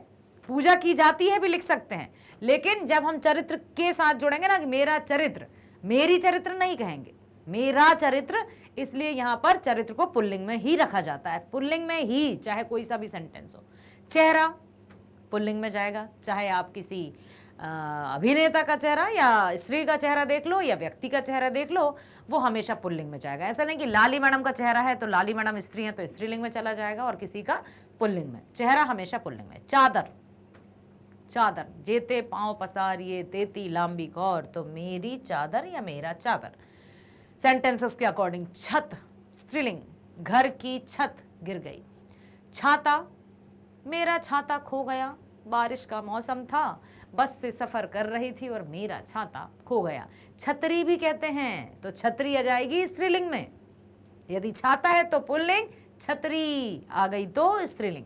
पूजा की जाती है भी लिख सकते हैं, लेकिन जब हम चरित्र के साथ जोड़ेंगे ना कि मेरा चरित्र, मेरी चरित्र नहीं कहेंगे, मेरा चरित्र, इसलिए यहाँ पर चरित्र को पुल्लिंग में ही रखा जाता है, पुल्लिंग में ही, चाहे कोई सा भी सेंटेंस हो। चेहरा पुल्लिंग में जाएगा, चाहे आप किसी अभिनेता का चेहरा या स्त्री का चेहरा देख लो या व्यक्ति का चेहरा देख लो, वो हमेशा पुल्लिंग में जाएगा। ऐसा नहीं कि लाली मैडम का चेहरा है तो लाली मैडम स्त्री है तो स्त्रीलिंग में चला जाएगा और किसी का पुल्लिंग में। चेहरा हमेशा पुल्लिंग में। चादर, चादर, जेते पांव पसारिए तेती लांबी कौर, तो मेरी चादर या मेरा चादर। सेंटेंसेस के अकॉर्डिंग। छत, स्त्रीलिंग, घर की छत गिर गई। छाता, मेरा छाता खो गया, बारिश का मौसम था, बस से सफर कर रही थी और मेरा छाता खो गया। छतरी भी कहते हैं, तो छतरी आ जाएगी स्त्रीलिंग में। यदि छाता है तो पुल्लिंग, छतरी आ गई तो स्त्रीलिंग।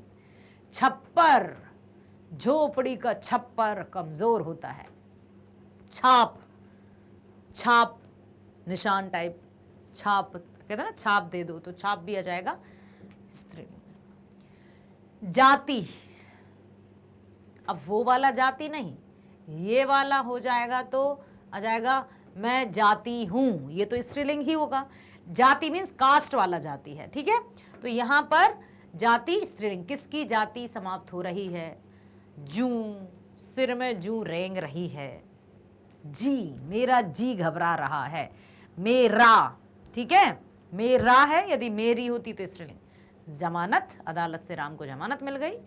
छप्पर, झोपड़ी का छप्पर कमजोर होता है। छाप, छाप निशान टाइप, छाप कहते हैं ना, छाप दे दो, तो छाप भी आ जाएगा स्त्रीलिंग में। जाति, अब वो वाला जाति नहीं, ये वाला हो जाएगा तो आ जाएगा मैं जाती हूं, ये तो स्त्रीलिंग ही होगा। जाति मीन्स कास्ट वाला जाति है, ठीक है। तो यहां पर जाति स्त्रीलिंग, किसकी जाति समाप्त हो रही है? जूं, सिर में जूं रेंग रही है। जी, मेरा जी घबरा रहा है। मेरा, ठीक है, मेरा है, यदि मेरी होती तो स्त्रीलिंग। जमानत, अदालत से राम को जमानत मिल गई।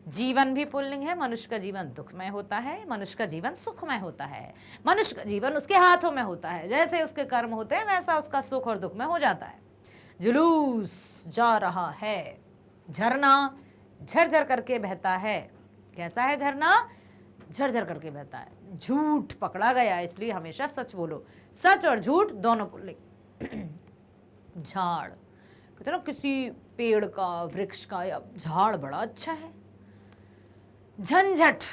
जीवन भी पुल्लिंग है। मनुष्य का जीवन दुखमय होता है, मनुष्य का जीवन सुखमय होता है। मनुष्य का जीवन उसके हाथों में होता है, जैसे उसके कर्म होते हैं वैसा उसका सुख और दुख में हो जाता है। जुलूस जा रहा है। झरना झरझर करके बहता है। कैसा है झरना? झरझर करके बहता है। झूठ पकड़ा गया, इसलिए हमेशा सच बोलो। सच और झूठ दोनों पुल्लिंग। झाड़, कहते ना किसी पेड़ का, वृक्ष का या झाड़ बड़ा अच्छा है। झंझट,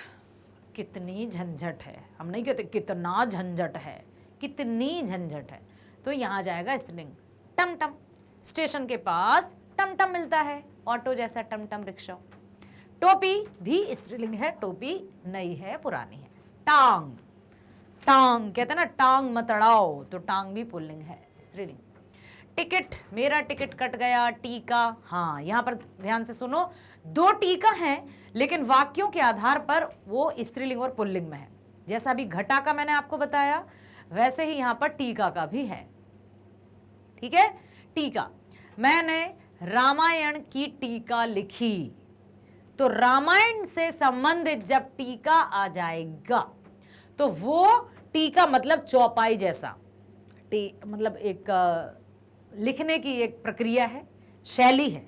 कितनी झंझट है। हम नहीं कहते कितना झंझट है, कितनी झंझट है, तो यहाँ जाएगा स्त्रीलिंग। टमटम, स्टेशन के पास टमटम मिलता है, ऑटो जैसा टमटम रिक्शा। टोपी भी स्त्रीलिंग है, टोपी नई है पुरानी है। टांग, टांग कहते ना टांग मत अड़ाओ, तो टांग भी पुल्लिंग है, स्त्रीलिंग। टिकट, मेरा टिकट कट गया। टीका, हाँ यहाँ पर ध्यान से सुनो, दो टीका हैं लेकिन वाक्यों के आधार पर वो स्त्रीलिंग और पुल्लिंग में है। जैसा अभी घटा का मैंने आपको बताया, वैसे ही यहाँ पर टीका का भी है, ठीक है। टीका, मैंने रामायण की टीका लिखी, तो रामायण से संबंधित जब टीका आ जाएगा तो वो टीका मतलब चौपाई जैसा, मतलब एक लिखने की एक प्रक्रिया है, शैली है,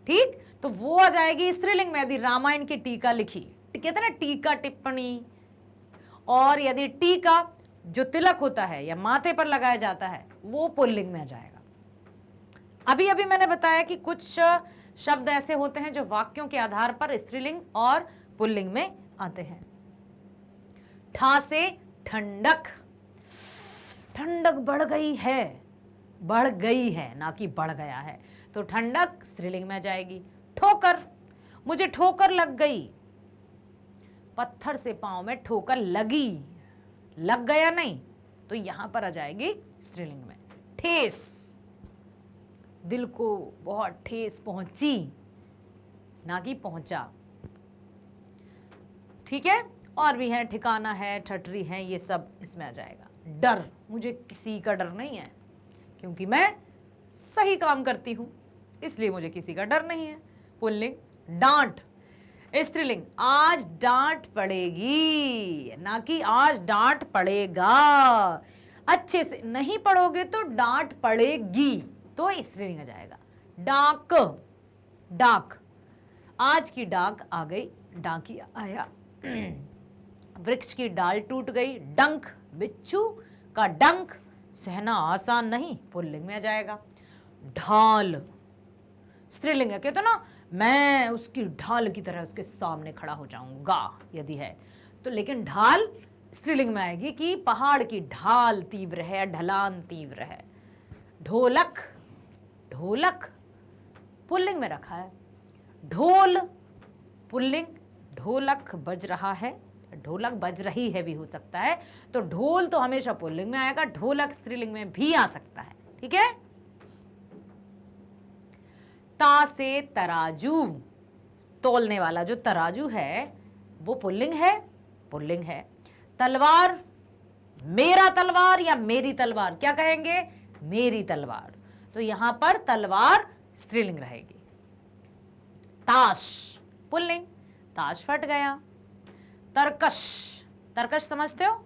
ठीक। तो वो आ जाएगी स्त्रीलिंग में यदि रामायण की टीका लिखी। कहते हैं ना टीका टिप्पणी। और यदि टीका जो तिलक होता है या माथे पर लगाया जाता है वो पुल्लिंग में आ जाएगा। अभी अभी मैंने बताया कि कुछ शब्द ऐसे होते हैं जो वाक्यों के आधार पर स्त्रीलिंग और पुल्लिंग में आते हैं। ठासे, ठंडक, ठंडक बढ़ गई है, बढ़ गई है ना कि बढ़ गया है, तो ठंडक स्त्रीलिंग में आ जाएगी। ठोकर, मुझे ठोकर लग गई, पत्थर से पांव में ठोकर लगी, लग गया नहीं, तो यहां पर आ जाएगी स्त्रीलिंग में। ठेस, दिल को बहुत ठेस पहुंची ना कि पहुंचा, ठीक है। और भी है, ठिकाना है, ठटरी है, ये सब इसमें आ जाएगा। डर, मुझे किसी का डर नहीं है क्योंकि मैं सही काम करती हूं, इसलिए मुझे किसी का डर नहीं है, पुल्लिंग। डांट, स्त्रीलिंग, आज डांट पड़ेगी ना कि आज डांट पड़ेगा। अच्छे से नहीं पढ़ोगे तो डांट पड़ेगी, तो स्त्रीलिंग आ जाएगा। डाक, डाक, आज की डाक आ गई, डाकिया आया। वृक्ष की डाल टूट गई। डंक, बिच्छू का डंक सहना आसान नहीं, पुल्लिंग में आ जाएगा। ढाल, स्त्रीलिंग है, कहते ना मैं उसकी ढाल की तरह उसके सामने खड़ा हो जाऊंगा यदि है तो, लेकिन ढाल स्त्रीलिंग में आएगी कि पहाड़ की ढाल तीव्र है, ढलान तीव्र है। ढोलक, ढोलक पुल्लिंग में रखा है। ढोल पुल्लिंग, ढोलक बज रहा है, ढोलक बज रही है भी हो सकता है, तो ढोल तो हमेशा पुल्लिंग में आएगा, ढोलक स्त्रीलिंग में भी आ सकता है, ठीक है। ता से तराजू, तोलने वाला जो तराजू है वो पुल्लिंग है, पुल्लिंग है। तलवार, मेरा तलवार या मेरी तलवार, क्या कहेंगे? मेरी तलवार, तो यहां पर तलवार स्त्रीलिंग रहेगी। ताश पुल्लिंग, ताश फट गया। तरकश, तरकश समझते हो,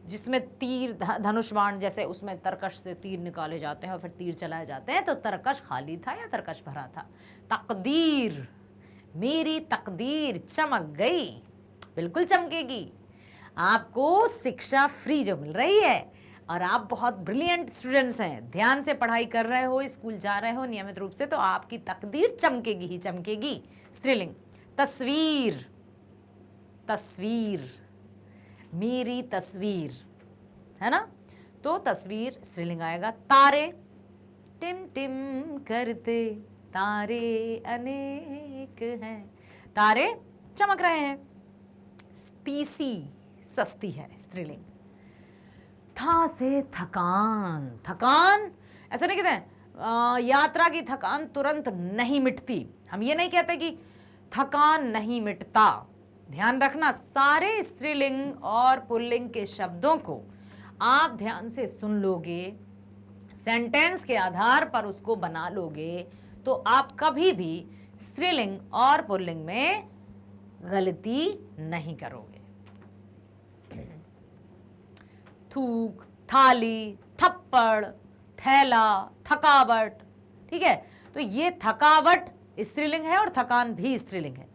जिसमें तीर धनुष बाण जैसे उसमें तरकश से तीर निकाले जाते हैं और फिर तीर चलाए जाते हैं, तो तरकश खाली था या तरकश भरा था। तकदीर, मेरी तकदीर चमक गई, बिल्कुल चमकेगी। आपको शिक्षा फ्री जो मिल रही है, और आप बहुत ब्रिलियंट स्टूडेंट्स हैं, ध्यान से पढ़ाई कर रहे हो, स्कूल जा रहे हो नियमित रूप से, तो आपकी तकदीर चमकेगी ही चमकेगी। स्त्रीलिंग तस्वीर, तस्वीर, मेरी तस्वीर, है ना, तो तस्वीर स्त्रीलिंग आएगा। तारे, टिम टिम करते तारे अनेक हैं, तारे चमक रहे हैं। तीसी, सस्ती है, स्त्रीलिंग। था से थकान, थकान ऐसा नहीं कहते हैं यात्रा की थकान तुरंत नहीं मिटती, हम ये नहीं कहते कि थकान नहीं मिटता। ध्यान रखना, सारे स्त्रीलिंग और पुल्लिंग के शब्दों को आप ध्यान से सुन लोगे, सेंटेंस के आधार पर उसको बना लोगे, तो आप कभी भी स्त्रीलिंग और पुल्लिंग में गलती नहीं करोगे। थूक, थाली, थप्पड़, थैला, थकावट, ठीक है, तो ये थकावट स्त्रीलिंग है और थकान भी स्त्रीलिंग है।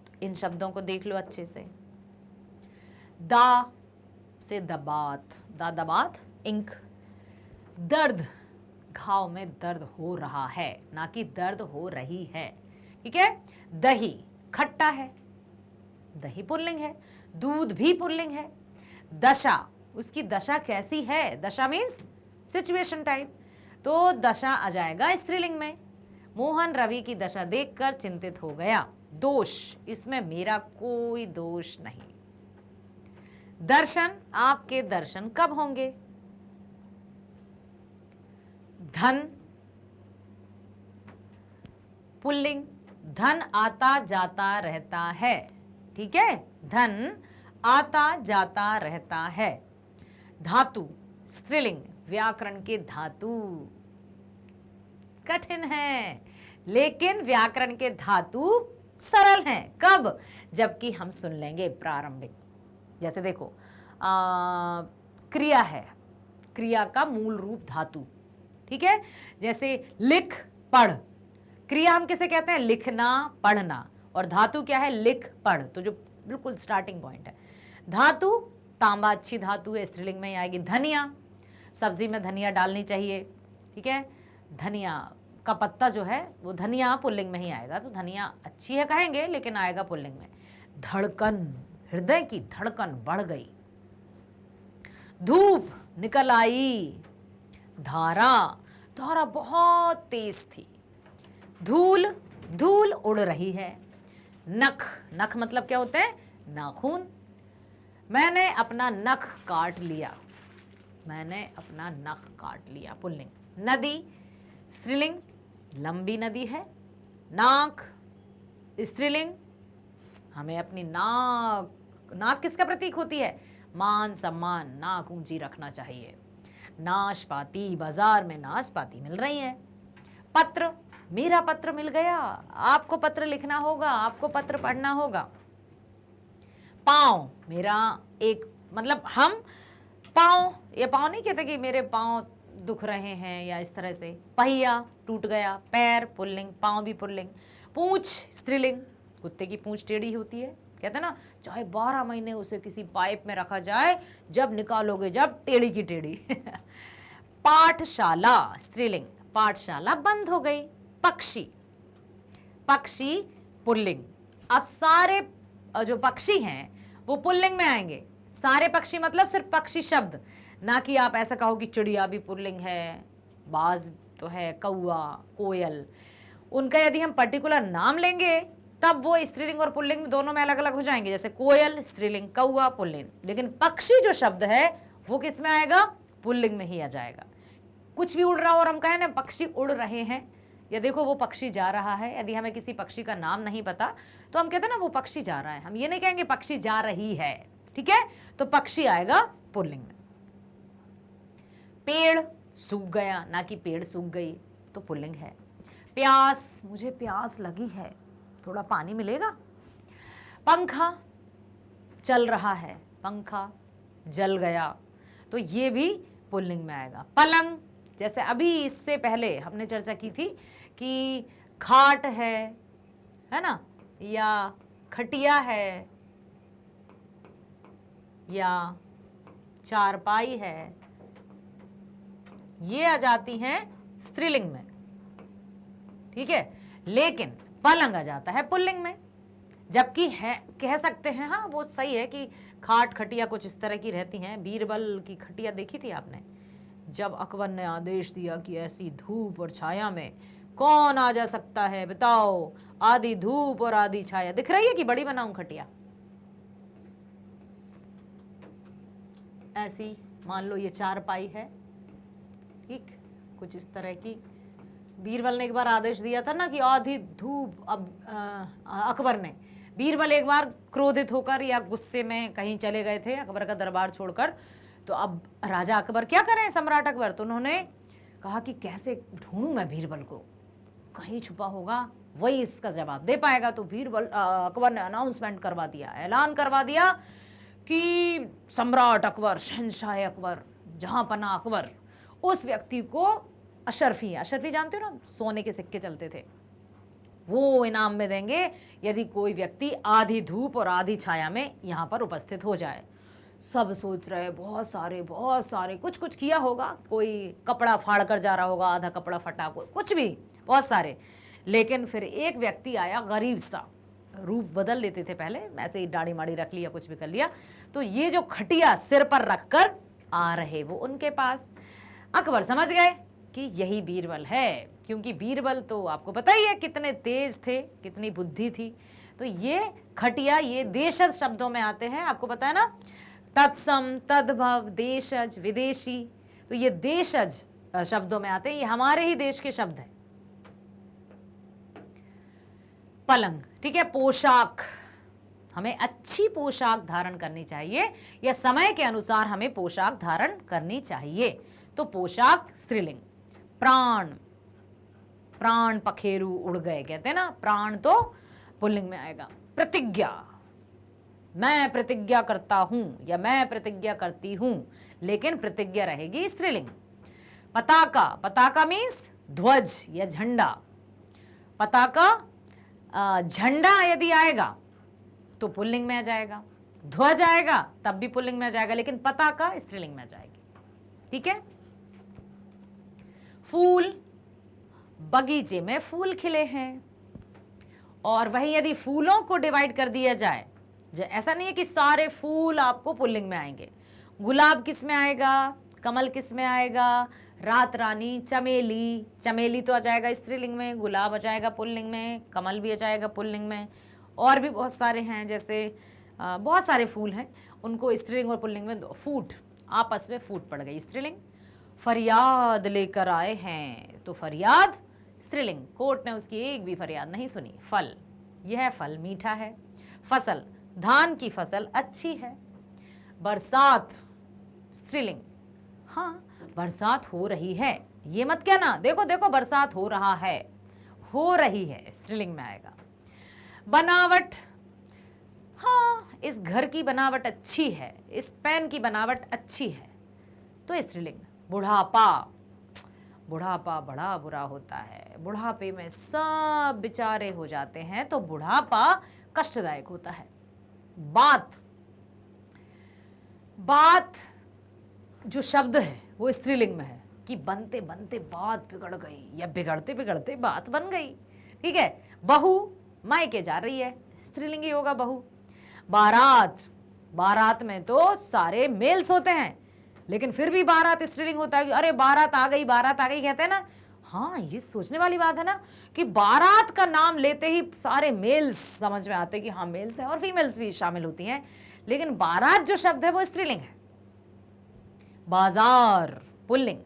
तो इन शब्दों को देख लो अच्छे से। दा से दबात, दा दबात, इंक। दर्द, घाव में दर्द हो रहा है, ना कि दर्द हो रही है, ठीक है। दही, खट्टा है, दही पुल्लिंग है। दूध भी पुल्लिंग है। दशा, उसकी दशा कैसी है, दशा मीन्स सिचुएशन टाइप, तो दशा आ जाएगा स्त्रीलिंग में। मोहन रवि की दशा देखकर चिंतित हो गया। दोष, इसमें मेरा कोई दोष नहीं। दर्शन, आपके दर्शन कब होंगे। धन, पुल्लिंग, धन आता जाता रहता है, ठीक है, धन आता जाता रहता है। धातु, स्त्रीलिंग, व्याकरण के धातु। कठिन है, लेकिन व्याकरण के धातु सरल हैं। कब, जबकि हम सुन लेंगे प्रारंभिक। जैसे देखो क्रिया है, क्रिया का मूल रूप धातु, ठीक है। जैसे लिख, पढ़, क्रिया हम किसे कहते हैं, लिखना, पढ़ना, और धातु क्या है, लिख, पढ़, तो जो बिल्कुल स्टार्टिंग पॉइंट है। धातु, तांबा अच्छी धातु है, स्त्रीलिंग में ही आएगी। धनिया, सब्जी में धनिया डालनी चाहिए, ठीक है। धनिया का पत्ता जो है वो धनिया पुल्लिंग में ही आएगा, तो धनिया अच्छी है कहेंगे, लेकिन आएगा पुल्लिंग में। धड़कन, हृदय की धड़कन बढ़ गई। धूप, निकल आई। धारा, धारा बहुत तेज थी। धूल, धूल उड़ रही है। नख, नख मतलब क्या होता है, नाखून। मैंने अपना नख काट लिया, मैंने अपना नख काट लिया, पुल्लिंग। नदी, स्त्रीलिंग, लंबी नदी है। नाक, स्त्रीलिंग, हमें अपनी नाक, नाक किसका प्रतीक होती है, मान सम्मान, नाक ऊंची रखना चाहिए। नाशपाती, बाजार में नाशपाती मिल रही है। पत्र, मेरा पत्र मिल गया, आपको पत्र लिखना होगा, आपको पत्र पढ़ना होगा। पाँव, मेरा एक, मतलब हम पाँव, ये पाँव नहीं कहते कि मेरे पाँव दुख रहे हैं या इस तरह से। पहिया, टूट गया। पैर, पुल्लिंग, पाँव भी पुल्लिंग। पूंछ, स्त्रीलिंग, कुत्ते की पूंछ टेढ़ी होती है, कहते हैं ना, चाहे 12 महीने उसे किसी पाइप में रखा जाए, जब निकालोगे जब, टेढ़ी की टेढ़ी। पाठशाला, स्त्रीलिंग, पाठशाला बंद हो गई। पक्षी, पक्षी पुल्लिंग। अब सारे जो पक्षी हैं वो पुल्लिंग में आएंगे। सारे पक्षी मतलब सिर्फ पक्षी शब्द, ना कि आप ऐसा कहो कि चिड़िया भी पुल्लिंग है, बाज तो है, कौआ, कोयल, उनका यदि हम पर्टिकुलर नाम लेंगे तब वो स्त्रीलिंग और पुल्लिंग दोनों में अलग अलग हो जाएंगे। जैसे कोयल स्त्रीलिंग, कौआ पुल्लिंग, लेकिन पक्षी जो शब्द है वो किस में आएगा, पुल्लिंग में ही आ जाएगा। कुछ भी उड़ रहा हो और हम कहें ना पक्षी उड़ रहे हैं, या देखो वो पक्षी जा रहा है, यदि हमें किसी पक्षी का नाम नहीं पता तो हम कहते हैं ना वो पक्षी जा रहा है, हम ये नहीं कहेंगे पक्षी जा रही है, ठीक है, तो पक्षी आएगा पुल्लिंग में। पेड़ सूख गया, ना कि पेड़ सूख गई, तो पुल्लिंग है। प्यास, मुझे प्यास लगी है, थोड़ा पानी मिलेगा। पंखा, चल रहा है, पंखा जल गया, तो ये भी पुल्लिंग में आएगा। पलंग, जैसे अभी इससे पहले हमने चर्चा की थी कि खाट है ना, या खटिया है, या चारपाई है, ये आ जाती हैं स्त्रीलिंग में, ठीक है, लेकिन पलंग आ जाता है पुल्लिंग में। जबकि है, कह सकते हैं हाँ वो सही है कि खाट खटिया कुछ इस तरह की रहती हैं। बीरबल की खटिया देखी थी आपने, जब अकबर ने आदेश दिया कि ऐसी धूप और छाया में कौन आ जा सकता है, बताओ, आधी धूप और आधी छाया। दिख रही है कि बड़ी बनाऊं खटिया? ऐसी मान लो ये चारपाई है, ठीक, कुछ इस तरह की। बीरबल ने एक बार आदेश दिया था ना कि आधी धूप, अब अकबर ने, बीरबल एक बार क्रोधित होकर या गुस्से में कहीं चले गए थे अकबर का दरबार छोड़कर, तो अब राजा अकबर क्या करें, सम्राट अकबर, तो उन्होंने कहा कि कैसे ढूंढूं मैं बीरबल को, कहीं छुपा होगा, वही इसका जवाब दे पाएगा। तो बीरबल अकबर ने अनाउंसमेंट करवा दिया, ऐलान करवा दिया कि सम्राट अकबर, शहंशाह अकबर, जहां पना अकबर, उस व्यक्ति को अशरफी, अशरफी जानते हो ना, सोने के सिक्के चलते थे, वो इनाम में देंगे यदि कोई व्यक्ति आधी धूप और आधी छाया में यहाँ पर उपस्थित हो जाए। सब सोच रहे, बहुत सारे कुछ कुछ किया होगा, कोई कपड़ा फाड़ कर जा रहा होगा, आधा कपड़ा फटा, कुछ भी, बहुत सारे। लेकिन फिर एक व्यक्ति आया, गरीब सा, रूप बदल लेते थे पहले, ऐसे ही दाढ़ी माड़ी रख लिया, कुछ भी कर लिया, तो ये जो खटिया सिर पर रखकर आ रहे वो उनके पास। अकबर समझ गए कि यही बीरबल है, क्योंकि बीरबल तो आपको पता ही है कितने तेज थे, कितनी बुद्धि थी। तो ये खटिया, ये देशज शब्दों में आते हैं, आपको पता है ना, तत्सम, तद्भव, देशज, विदेशी, तो ये देशज शब्दों में आते हैं, ये हमारे ही देश के शब्द हैं। पलंग, ठीक है, पोशाक, हमें अच्छी पोशाक धारण करनी चाहिए या समय के अनुसार हमें पोशाक धारण करनी चाहिए, तो पोशाक स्त्रीलिंग। प्राण, प्राण पखेरु उड़ गए, कहते हैं ना, प्राण तो पुल्लिंग में आएगा। प्रतिज्ञा, मैं प्रतिज्ञा करता हूं या मैं प्रतिज्ञा करती हूं, लेकिन प्रतिज्ञा रहेगी स्त्रीलिंग। पताका, पताका मीन्स ध्वज या झंडा, पताका, झंडा यदि आएगा तो पुल्लिंग में आ जाएगा, ध्वज आएगा तब भी पुल्लिंग में आ जाएगा, लेकिन पताका स्त्रीलिंग में आ जाएगी, ठीक है। फूल, बगीचे में फूल खिले हैं, और वहीं यदि फूलों को डिवाइड कर दिया जाए, ऐसा नहीं है कि सारे फूल आपको पुल्लिंग में आएंगे, गुलाब किस में आएगा, कमल किस में आएगा, रात रानी, चमेली, चमेली तो आ जाएगा स्त्रीलिंग में, गुलाब आ जाएगा पुल्लिंग में, कमल भी आ जाएगा पुल्लिंग में, और भी बहुत सारे हैं, जैसे बहुत सारे फूल हैं, उनको स्त्रीलिंग और पुल्लिंग में। फूट, आपस में फूट पड़ गई, स्त्रीलिंग। फरियाद लेकर आए हैं, तो फरियाद स्त्रीलिंग, कोर्ट ने उसकी एक भी फरियाद नहीं सुनी। फल, यह फल मीठा है। फसल, धान की फसल अच्छी है। बरसात स्त्रीलिंग, हाँ बरसात हो रही है, ये मत कहना देखो देखो बरसात हो रहा है, हो रही है स्त्रीलिंग में आएगा। बनावट, हाँ इस घर की बनावट अच्छी है, इस पेन की बनावट अच्छी है, तो स्त्रीलिंग। बुढ़ापा, बुढ़ापा बड़ा बुरा होता है, बुढ़ापे में सब बेचारे हो जाते हैं, तो बुढ़ापा कष्टदायक होता है। बात, बात जो शब्द है वो स्त्रीलिंग में है कि बनते बनते बात बिगड़ गई या बिगड़ते बिगड़ते बात बन गई, ठीक है। बहू, मायके जा रही है, स्त्रीलिंग ही होगा बहू। बारात, बारात में तो सारे मेल्स होते हैं, लेकिन फिर भी बारात स्त्रीलिंग होता है कि अरे बारात आ गई, बारात आ गई, कहते हैं ना। हाँ ये सोचने वाली बात है ना कि बारात का नाम लेते ही सारे मेल्स समझ में आते हैं कि हाँ मेल्स हैं, और फीमेल्स भी शामिल होती हैं, लेकिन बारात जो शब्द है वो स्त्रीलिंग है। बाजार, पुल्लिंग,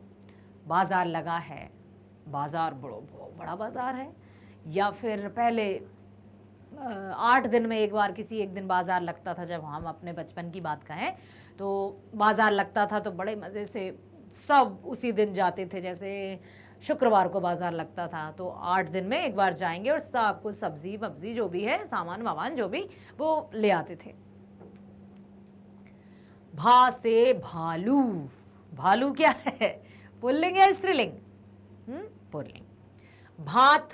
बाजार लगा है, बाजार बड़ा बाजार है, या फिर पहले 8 दिन में एक बार किसी एक दिन बाजार लगता था, जब हम अपने बचपन की बात कहें तो बाजार लगता था, तो बड़े मज़े से सब उसी दिन जाते थे, जैसे शुक्रवार को बाजार लगता था, तो 8 दिन में एक बार जाएंगे और सब कुछ सब्जी वब्जी जो भी है, सामान वामान जो भी, वो ले आते थे। भा से भालू, भालू क्या है, पुल्लिंग या स्त्रीलिंग? पुल्लिंग। भात,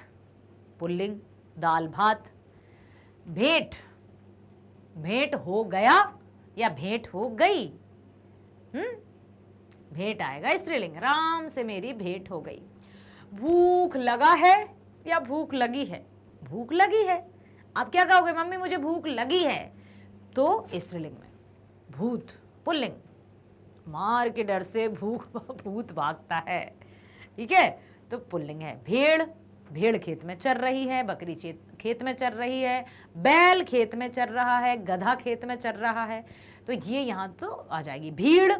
पुल्लिंग, दाल भात। भेंट, भेंट हो गया या भेंट हो गई? भेंट आएगा स्त्रीलिंग, राम से मेरी भेंट हो गई। भूख लगा है या भूख लगी है? भूख लगी है। आप क्या कहोगे, मम्मी मुझे भूख लगी है, तो स्त्रीलिंग में। भूत पुल्लिंग, मार के डर से भूत भागता है, ठीक है, तो पुल्लिंग है। भेड़, भेड़ खेत में चर रही है, बकरी खेत में चर रही है, बैल खेत में चर रहा है, गधा खेत में चर रहा है, तो ये यहाँ तो आ जाएगी भीड़।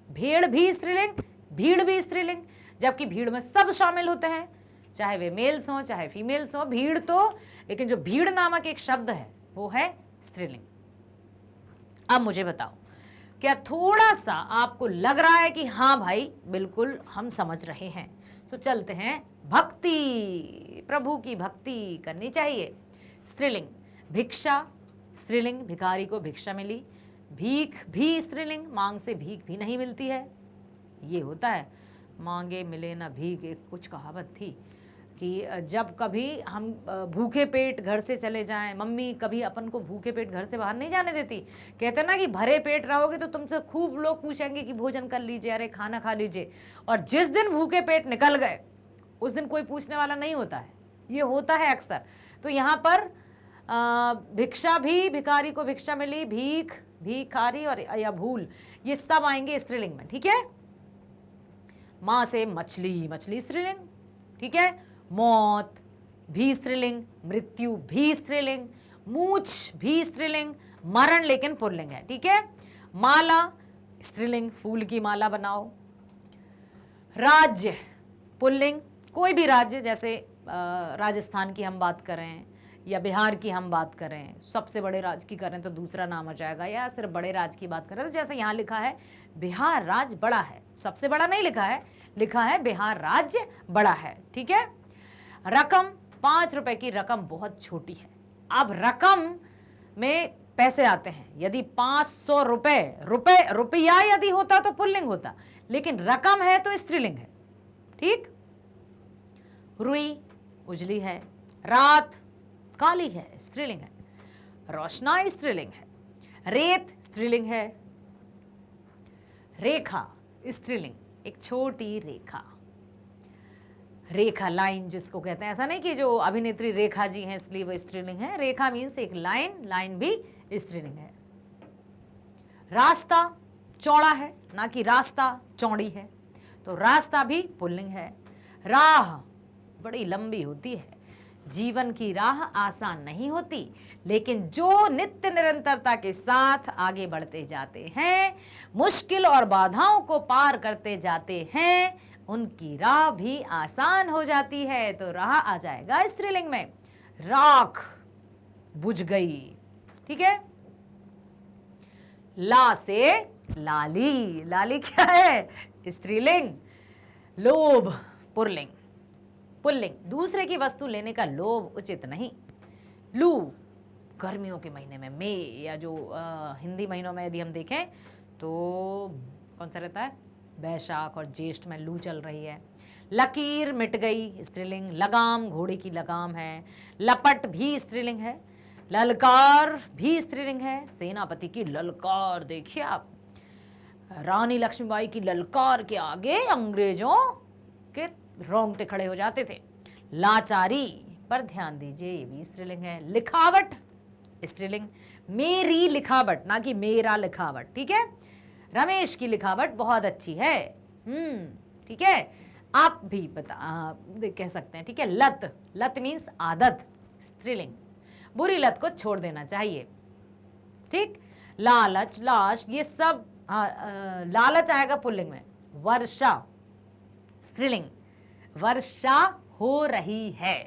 भेड़ भी स्त्रीलिंग, भीड़ भी स्त्रीलिंग, जबकि भीड़ में सब शामिल होते हैं, चाहे वे मेल्स हों चाहे फीमेल्स हों, भीड़ तो, लेकिन जो भीड़ नामक एक शब्द है वो है स्त्रीलिंग। अब मुझे बताओ, क्या थोड़ा सा आपको लग रहा है कि हाँ भाई बिल्कुल हम समझ रहे हैं? तो चलते हैं, भक्ति, प्रभु की भक्ति करनी चाहिए। स्त्रीलिंग, भिक्षा स्त्रीलिंग, भिखारी को भिक्षा मिली। भीख भी स्त्रीलिंग, मांग से भीख भी नहीं मिलती है, ये होता है, मांगे मिले ना भीख। एक कुछ कहावत थी कि जब कभी हम भूखे पेट घर से चले जाएं, मम्मी कभी अपन को भूखे पेट घर से बाहर नहीं जाने देती, कहते ना कि भरे पेट रहोगे तो तुमसे खूब लोग पूछेंगे कि भोजन कर लीजिए, अरे खाना खा लीजिए, और जिस दिन भूखे पेट निकल गए उस दिन कोई पूछने वाला नहीं होता है, ये होता है अक्सर। तो यहाँ पर भिक्षा भी, भिखारी को भिक्षा मिली, भीख, भिखारी और या भूल, ये सब आएंगे स्त्रीलिंग में, ठीक है। माँ से मछली, मछली स्त्रीलिंग, ठीक है। मौत भी स्त्रीलिंग, मृत्यु भी स्त्रीलिंग, मूछ भी स्त्रीलिंग, मरण लेकिन पुल्लिंग है, ठीक है। माला स्त्रीलिंग, फूल की माला बनाओ। राज्य पुल्लिंग, कोई भी राज्य, जैसे राजस्थान की हम बात करें या बिहार की हम बात करें, सबसे बड़े राज्य की करें तो दूसरा नाम आ जाएगा, या सिर्फ बड़े राज्य की बात करें तो जैसे यहाँ लिखा है बिहार राज्य बड़ा है, सबसे बड़ा नहीं लिखा है, लिखा है बिहार राज्य बड़ा है, ठीक है। रकम, 5 रुपए की रकम बहुत छोटी है। अब रकम में पैसे आते हैं, यदि 500 रुपया यदि होता तो पुल्लिंग होता, लेकिन रकम है तो स्त्रीलिंग है, ठीक। रुई उजली है, रात काली है, स्त्रीलिंग है। रोशनाई स्त्रीलिंग है, रेत स्त्रीलिंग है। रेखा स्त्रीलिंग, एक छोटी रेखा, रेखा लाइन जिसको कहते हैं, ऐसा नहीं कि जो अभिनेत्री रेखा जी हैं इसलिए वो स्त्रीलिंग है, रेखा मीन्स एक लाइन, लाइन भी स्त्रीलिंग है। रास्ता चौड़ा है, ना कि रास्ता चौड़ी है, तो रास्ता भी पुल्लिंग है। राह बड़ी लंबी होती है, जीवन की राह आसान नहीं होती, लेकिन जो नित्य निरंतरता के साथ आगे बढ़ते जाते हैं, मुश्किल और बाधाओं को पार करते जाते हैं, उनकी राह भी आसान हो जाती है, तो राह आ जाएगा स्त्रीलिंग में। राख बुझ गई, ठीक है। ला से लाली, लाली क्या है? स्त्रीलिंग। लोभ पुल्लिंग, पुल्लिंग, दूसरे की वस्तु लेने का लोभ उचित नहीं। लू गर्मियों के महीने में, मई या जो हिंदी महीनों में यदि हम देखें तो कौन सा रहता है, बैसाख और ज्येष्ठ में लू चल रही है। लकीर मिट गई स्त्रीलिंग, लगाम घोड़े की लगाम है। लपट भी स्त्रीलिंग है। ललकार भी स्त्रीलिंग है, सेनापति की ललकार, देखिए आप, रानी लक्ष्मीबाई की ललकार के आगे अंग्रेजों के रोंगटे खड़े हो जाते थे। लाचारी पर ध्यान दीजिए, ये भी स्त्रीलिंग है। लिखावट स्त्रीलिंग, मेरी लिखावट, ना कि मेरा लिखावट, ठीक है। रमेश की लिखावट बहुत अच्छी है, ठीक है, आप भी कह सकते हैं, ठीक है। लत, लत मीन्स आदत, स्त्रीलिंग, बुरी लत को छोड़ देना चाहिए, ठीक। लालच, लाश, ये सब लालच आएगा पुल्लिंग में। वर्षा स्त्रीलिंग, वर्षा हो रही है।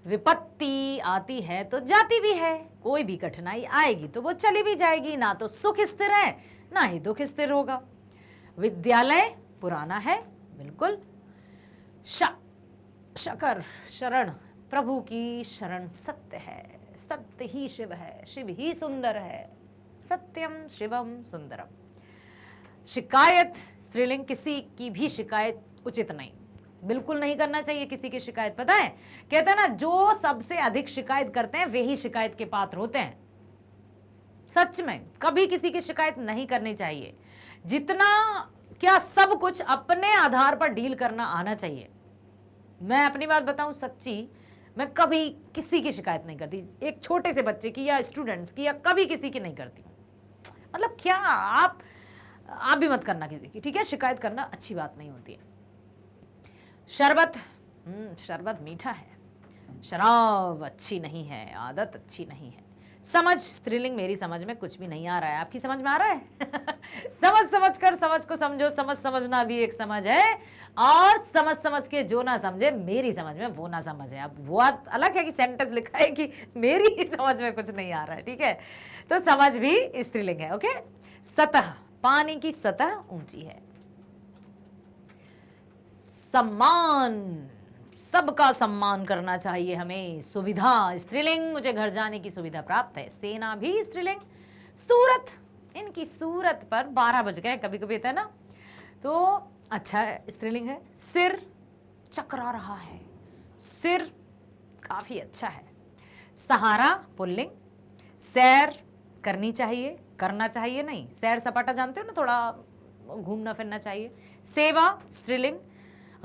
विपत्ति आती है तो जाती भी है, कोई भी कठिनाई आएगी तो वो चली भी जाएगी, ना तो सुख स्थिर है ना ही दुख स्थिर होगा। विद्यालय पुराना है, बिल्कुल। शकर शरण, प्रभु की शरण सत्य है, सत्य ही शिव है, शिव ही सुंदर है, सत्यम शिवम सुंदरम। शिकायत स्त्रीलिंग, किसी की भी शिकायत उचित नहीं, बिल्कुल नहीं करना चाहिए किसी की शिकायत। पता है, कहते हैं ना, जो सबसे अधिक शिकायत करते हैं वे ही शिकायत के पात्र होते हैं। सच में कभी किसी की शिकायत नहीं करनी चाहिए। जितना क्या सब कुछ अपने आधार पर डील करना आना चाहिए? मैं अपनी बात बताऊं सच्ची, मैं कभी किसी की शिकायत नहीं करती, एक छोटे से बच्चे की या स्टूडेंट्स की या कभी किसी की नहीं करती। मतलब क्या, आप भी मत करना किसी की, ठीक है? शिकायत करना अच्छी बात नहीं होती है। शरबत, शरबत मीठा है, शराब अच्छी नहीं है, आदत अच्छी नहीं है। समझ, स्त्रीलिंग मेरी समझ में कुछ भी नहीं आ रहा है, आपकी समझ में आ रहा है? समझ कर समझ को समझो, समझना भी एक समझ है, और समझ के जो ना समझे मेरी समझ में वो ना समझ है। अब वो बात अलग है कि सेंटेंस लिखा है कि मेरी ही समझ में कुछ नहीं आ रहा है, ठीक है? तो समझ भी स्त्रीलिंग है, ओके? सतह, पानी की सतह ऊंची है। सम्मान, सबका सम्मान करना चाहिए हमें। सुविधा, स्त्रीलिंग, मुझे घर जाने की सुविधा प्राप्त है। सेना भी स्त्रीलिंग। सूरत, इनकी सूरत पर 12 बज गए, कभी कभी होता है ना, तो अच्छा है, स्त्रीलिंग है। सिर चकरा रहा है, सिर काफी अच्छा है। सहारा पुल्लिंग। सैर करनी चाहिए, करना चाहिए नहीं, सैर सपाटा जानते हो ना, थोड़ा घूमना फिरना चाहिए। सेवा स्त्रीलिंग,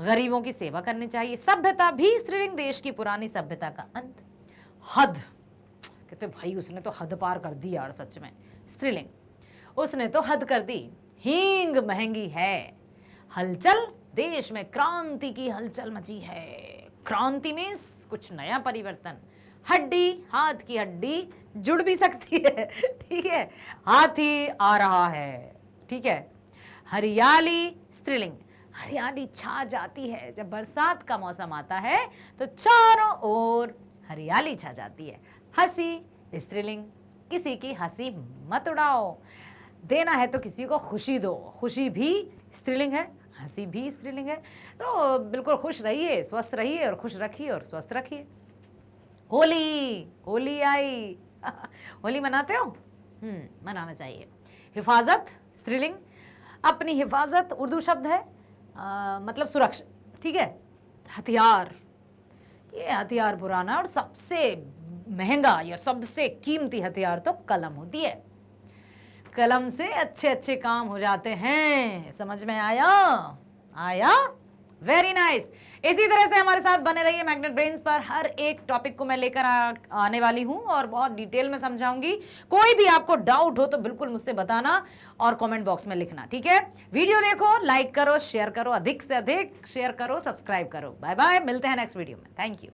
गरीबों की सेवा करनी चाहिए। सभ्यता भी स्त्रीलिंग, देश की पुरानी सभ्यता का अंत। हद, कहते भाई उसने तो हद पार कर दी यार, सच में, स्त्रीलिंग, उसने तो हद कर दी। हींग महंगी है। हलचल, देश में क्रांति की हलचल मची है। क्रांति मीन्स कुछ नया परिवर्तन। हड्डी, हाथ की हड्डी जुड़ भी सकती है, ठीक है? हाथी आ रहा है, ठीक है? हरियाली स्त्रीलिंग, हरियाली छा जाती है जब बरसात का मौसम आता है, तो चारों ओर हरियाली छा जाती है। हंसी स्त्रीलिंग, किसी की हंसी मत उड़ाओ, देना है तो किसी को खुशी दो। खुशी भी स्त्रीलिंग है, हंसी भी स्त्रीलिंग है। तो बिल्कुल खुश रहिए, स्वस्थ रहिए, और खुश रखिए और स्वस्थ रखिए। होली, होली आई होली मनाते हो? मनाना चाहिए। हिफाजत स्त्रीलिंग, अपनी हिफाजत उर्दू शब्द है, मतलब सुरक्षा, ठीक है? हथियार, ये हथियार पुराना, और सबसे महंगा या सबसे कीमती हथियार तो कलम होती है। कलम से अच्छे अच्छे काम हो जाते हैं। समझ में आया? आया? Very nice. इसी तरह से हमारे साथ बने रहिए मैग्नेट ब्रेन्स पर। हर एक टॉपिक को मैं लेकर आने वाली हूं और बहुत डिटेल में समझाऊंगी। कोई भी आपको डाउट हो तो बिल्कुल मुझसे बताना और कमेंट बॉक्स में लिखना, ठीक है? वीडियो देखो, लाइक करो, शेयर करो, अधिक से अधिक शेयर करो, सब्सक्राइब करो। बाय बाय, मिलते हैं नेक्स्ट वीडियो में। Thank you.